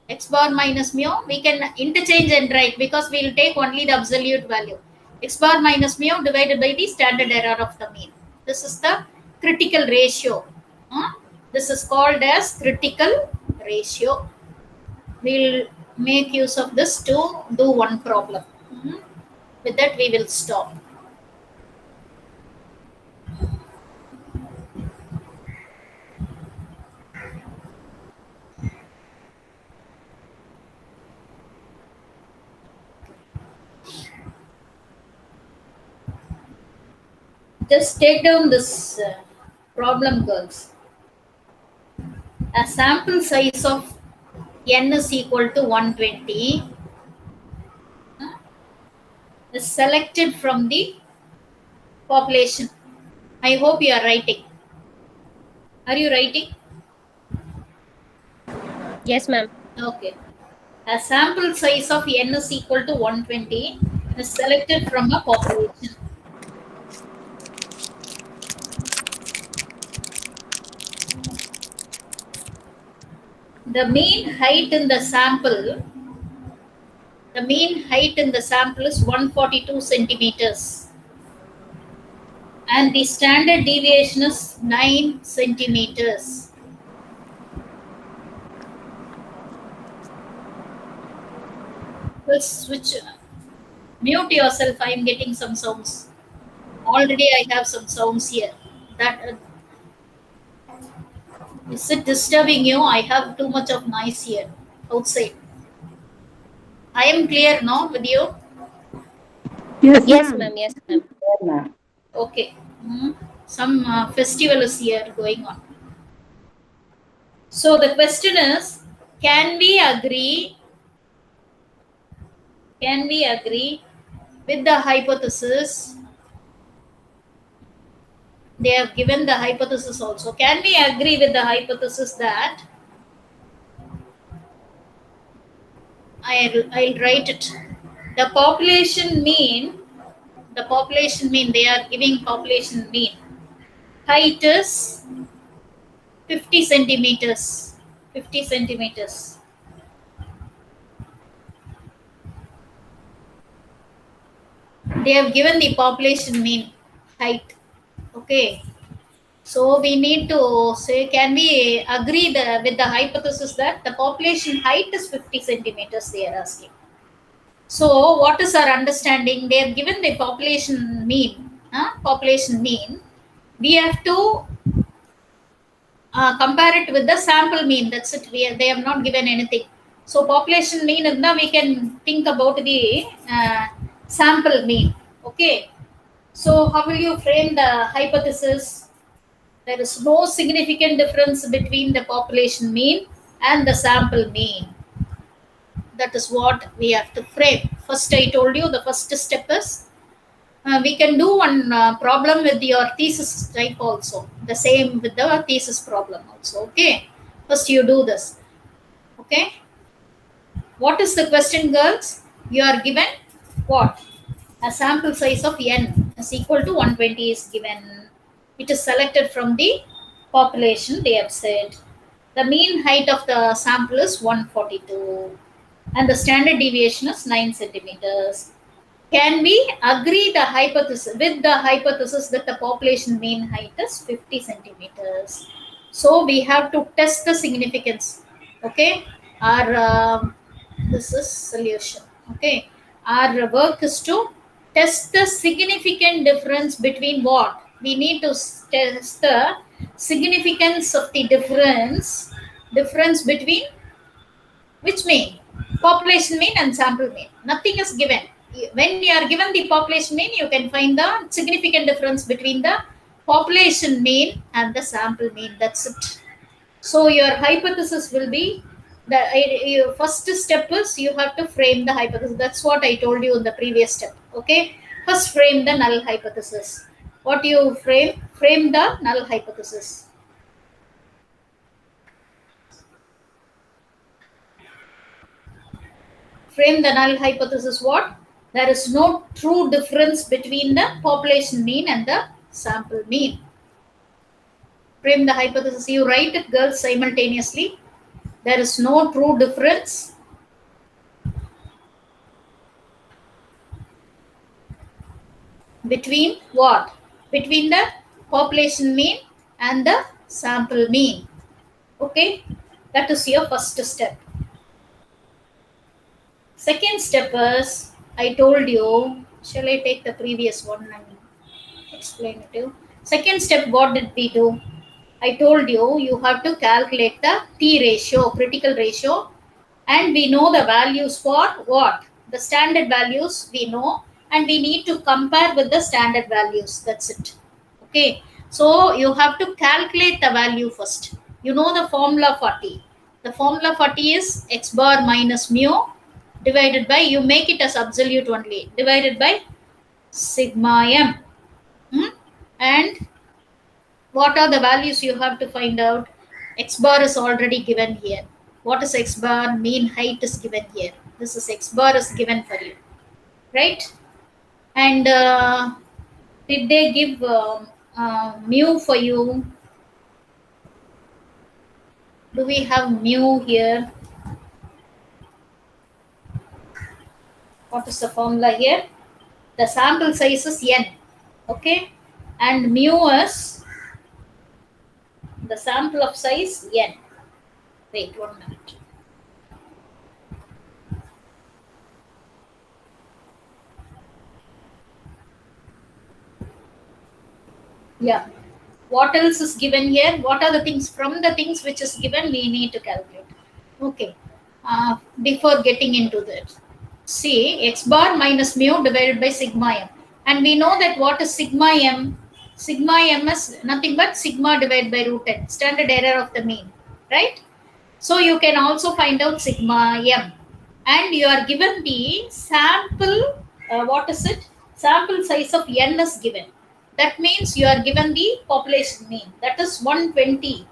X bar minus mu. We can interchange and write because we will take only the absolute value. X bar minus mu divided by the standard error of the mean. This is the critical ratio. Huh? This is called as critical ratio. We'll make use of this to do one problem. Mhm. With that, we will stop. Just take down this problem, girls. A sample size of n is equal to 120 is selected from the population. I hope you are writing. Are you writing? Yes, ma'am. Okay. A sample size of n is equal to 120 is selected from a population. The mean height in the sample is 142 centimeters. And the standard deviation is 9 centimeters. We'll switch. Mute yourself. I am getting some sounds. Already I have some sounds here. That is it disturbing you? I have too much of noise here outside. I am clear now with you. Yes, Yes, ma'am. ma'am. Yes, ma'am. Yes, ma'am. Okay. Some festival is here going on. So the question is, can we agree? Can we agree with the hypothesis? They have given the hypothesis also. Can we agree with the hypothesis that I'll write it? The population mean, they are giving population mean. Height is 50 centimeters. 50 centimeters. They have given the population mean height. Okay. So we need to say, can we agree with the hypothesis that the population height is 50 centimeters? They are asking. So what is our understanding? They have given the population mean. Population mean. We have to compare it with the sample mean. That's it. They have not given anything. So population mean, now we can think about the sample mean. Okay. So how will you frame the hypothesis? There is no significant difference between the population mean and the sample mean. That is what we have to frame. First, I told you the first step is we can do one problem with your thesis type also. The same with the thesis problem also. Okay. First, you do this. Okay. What is the question, girls? You are given what? A sample size of n. is equal to 120 is given. It is selected from the population, they have said. The mean height of the sample is 142 and the standard deviation is 9 centimeters. Can we agree the hypothesis with the hypothesis that the population mean height is 50 centimeters? So we have to test the significance. Okay, our this is solution. Okay, our work is to test the significant difference between what we need to test the significance of the difference between which mean? Population mean and sample mean. Nothing is given. When you are given the population mean, you can find the significant difference between the population mean and the sample mean. That's it. So your hypothesis will be the your first step is you have to frame the hypothesis. That's what I told you in the previous step. Okay. First frame the null hypothesis. What you frame? Frame the null hypothesis. Frame the null hypothesis what? There is no true difference between the population mean and the sample mean. Frame the hypothesis. You write it, girls, simultaneously. There is no true difference between what? Between the population mean and the sample mean. Okay, that is your first step. Second step is, I told you, shall I take the previous one and explain it to you? Second step, what did we do? I told you, you have to calculate the T ratio, critical ratio, and we know the values for what? The standard values we know, and we need to compare with the standard values. That's it. Okay. So you have to calculate the value first. You know the formula for T. The formula for T is x bar minus mu divided by, you make it as absolute only, divided by sigma m. And what are the values you have to find out? X bar is already given here. What is x bar? Mean height is given here. This is x bar is given for you, right? And did they give mu for you? Do we have mu here? What is the formula here? The sample size is n, okay? And mu is the sample of size n. Wait 1 minute. Yeah. What else is given here? What are the things from the things which is given we need to calculate? Okay. Before getting into that, see x bar minus mu divided by sigma m. And we know that what is sigma m? Sigma m is nothing but sigma divided by root n, standard error of the mean, right? So you can also find out sigma m. And you are given the sample, what is it? Sample size of n is given. That means you are given the population mean, that is 120.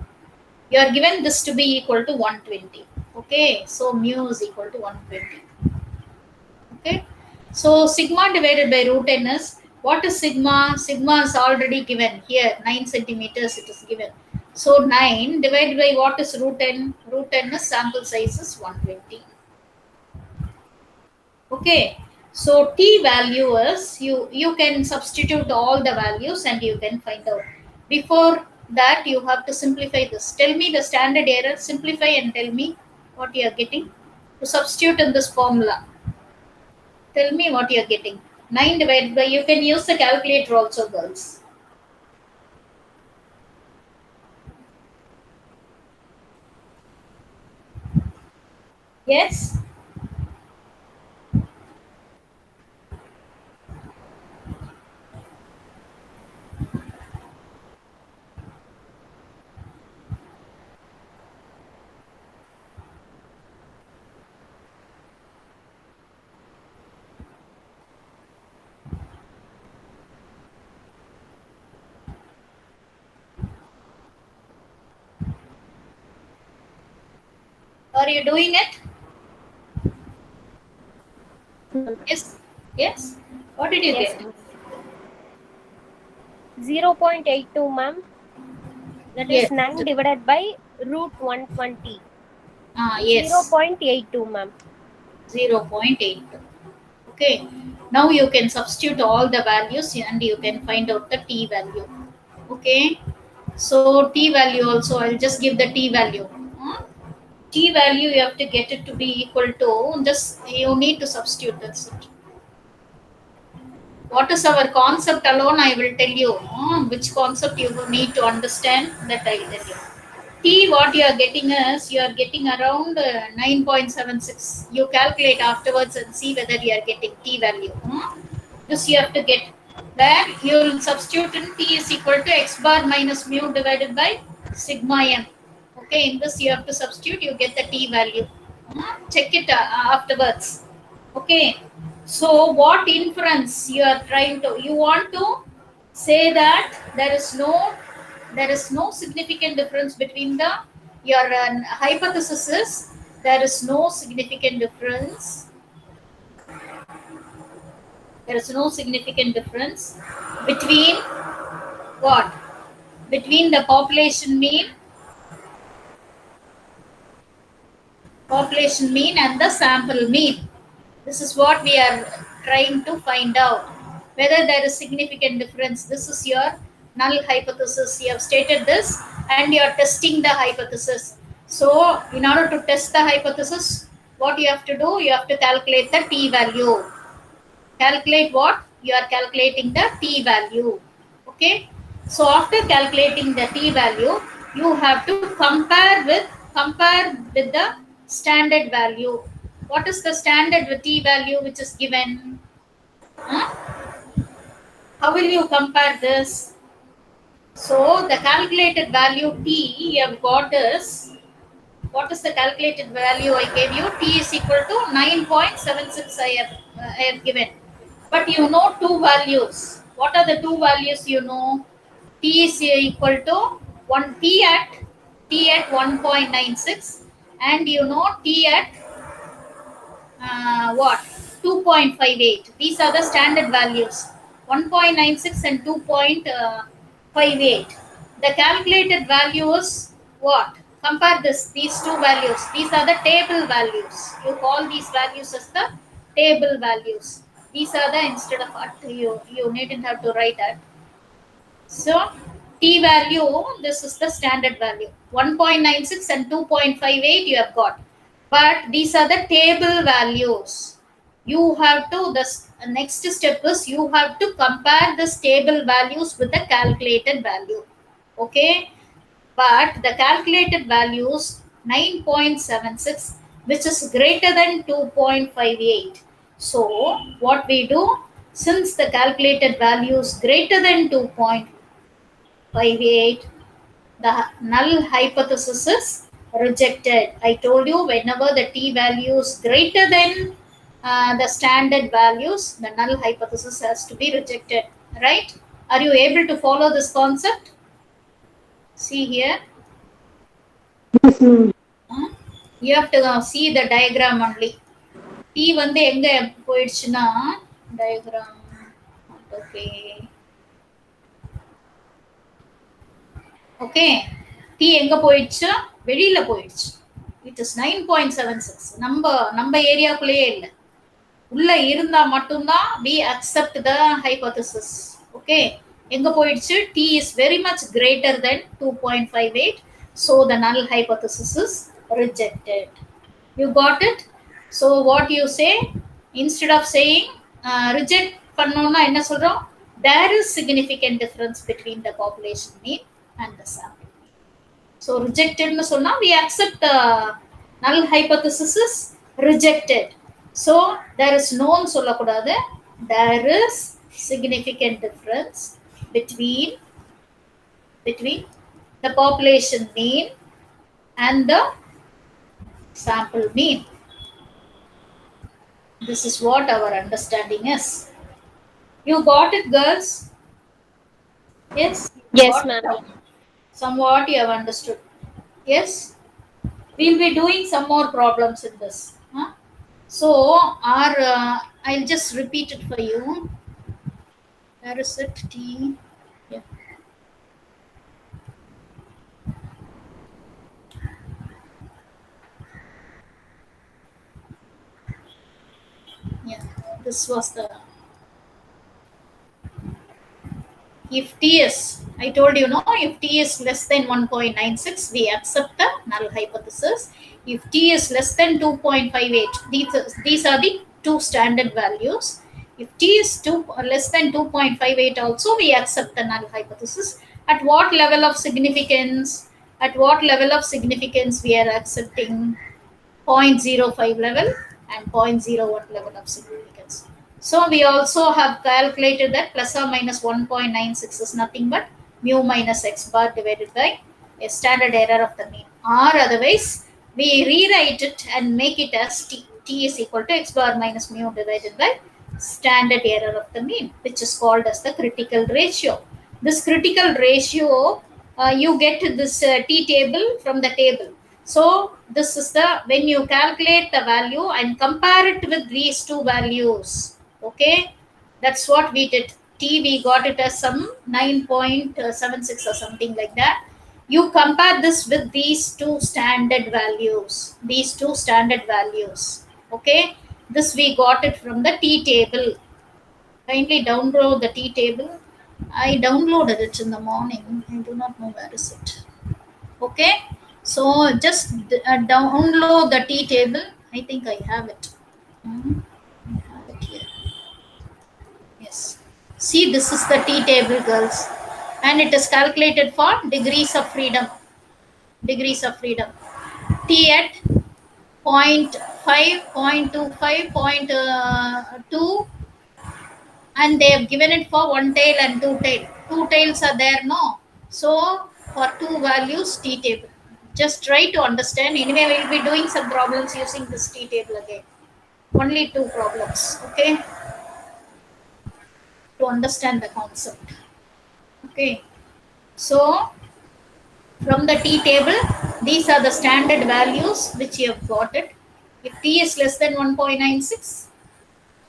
You are given this to be equal to 120. Okay, so mu is equal to 120. Okay, so sigma divided by root n is, what is sigma? Sigma is already given here, 9 centimeters it is given. So 9 divided by what is root n? Root n is sample size is 120. Okay, so T value is, you can substitute all the values and you can find out. Before that, you have to simplify this. Tell me the standard error, simplify and tell me what you are getting. To substitute in this formula, tell me what you are getting. 9 divided by, you can use the calculator also, girls. Yes? Are you doing it? Yes? Yes? What did you Yes, get? ma'am. 0.82, ma'am. That is Yes. 9 divided by root 120. Yes. 0.82, ma'am. 0.82. Okay. Now you can substitute all the values and you can find out the t value. Okay. So t value also, I'll just give the t value. Huh? T value you have to get it to be equal to, just you need to substitute, that's it. What is our concept alone, I will tell you. Which concept you will need to understand, that I will tell you. T, what you are getting is, you are getting around 9.76. You calculate afterwards and see whether you are getting T value. This you have to get. Where you will substitute in T is equal to x bar minus mu divided by sigma m. Okay, in this you have to substitute, you get the T value. Check it afterwards. Okay, so what inference you are trying to, you want to say that there is no significant difference between the your hypothesis is, there is no significant difference, there is no significant difference between what, between the population mean and the sample mean. This is what we are trying to find out, whether there is significant difference. This is your null hypothesis. You have stated this and you are testing the hypothesis. So, in order to test the hypothesis, what you have to do? You have to calculate the t value. Calculate what? You are calculating the t value. Okay. So, after calculating the t value, you have to compare with the standard value. What is the standard with t value which is given? Huh? How will you compare this? So the calculated value t you have got is, what is the calculated value I gave you? T is equal to 9.76 I have given. But you know two values. What are the two values you know? T is equal to 1 t at 1.96, and you know t at what, 2.58. These are the standard values, 1.96 and 2.58. The calculated value is what? Compare these two values. These are the table values. You call these values as the table values. These are the, instead of at, you needn't have to write at. So t value, this is the standard value. 1.96 and 2.58 you have got. But these are the table values. You have to, the next step is you have to compare the table values with the calculated value. Okay. But the calculated values 9.76, which is greater than 2.58. So what we do, since the calculated value is greater than 2.58, the null hypothesis is rejected. I told you, whenever the t value is greater than the standard values, the null hypothesis has to be rejected. Right? Are you able to follow this concept? See here. Yes, ma'am. Uh, you have to see the diagram only. T வந்து எங்க போயிடுச்சுன்னா diagram. Okay. Okay, D எங்க போயிடுச்சு? வெளியில போயிடுச்சு. It is 9.76. நம்ம நம்ம ஏரியாக்குள்ளேயே இல்லை, உள்ள இருந்தா மட்டும்தான் we accept the hypothesis. Okay, எங்க போயிடுச்சு? t is very much greater than 2.58, so the null hypothesis is rejected. You got it? So what you say, instead of saying reject பண்ணோம்னா என்ன சொல்றோம்? There is significant difference between the population mean and the sample. So rejected னு சொன்னா we accept the null hypothesis is rejected. So there is no னு சொல்லக்கூடாது, there is significant difference between the population mean and the sample mean. This is what our understanding is. You got it, girls? Yes, you Yes, got ma'am. it. Somewhat you have understood. Yes, we'll be doing some more problems in this. Huh? So, our I'll just repeat it for you. Where is it? T. Yeah. Yeah. This was the, if t is, I told you, no, if t is less than 1.96, we accept the null hypothesis. If t is less than 2.58, these are the two standard values. If t is less than 2.58 also, we accept the null hypothesis. At what level of significance, at what level of significance we are accepting? 0.05 level and 0.01 level of significance. So we also have calculated that plus or minus 1.96 is nothing but mu minus x bar divided by a standard error of the mean. Or otherwise, we rewrite it and make it as t is equal to x bar minus mu divided by standard error of the mean, which is called as the critical ratio. This critical ratio, you get this t table from the table. So this is the, when you calculate the value and compare it with these two values. Okay, that's what we did. T, we got it as some 9.76 or something like that. You compare this with these two standard values, these two standard values. Okay, this we got it from the t table. Kindly download the t table. I downloaded it in the morning. I do not know where is it. Okay, so just download the t table. I think I have it. I have it here. Yes, see, this is the t table, girls, and it is calculated for degrees of freedom. Degrees of freedom, t at point 5, 0.25, 2, and they have given it for one tail and two tail. Two tails are there, no? So for two values, t table. Just try to understand. Anyway, we'll be doing some problems using this t table again. Only two problems, okay? To understand the concept. Okay. So from the t table, these are the standard values which you have got it. If t is less than 1.96,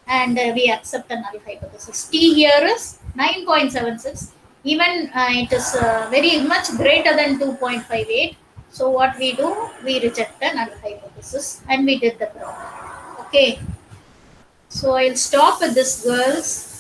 and we accept the null hypothesis. T here is 9.76. Even it is very much greater than 2.58. So what we do, we reject the null hypothesis and we did the problem. Okay. So I'll stop with this, girls.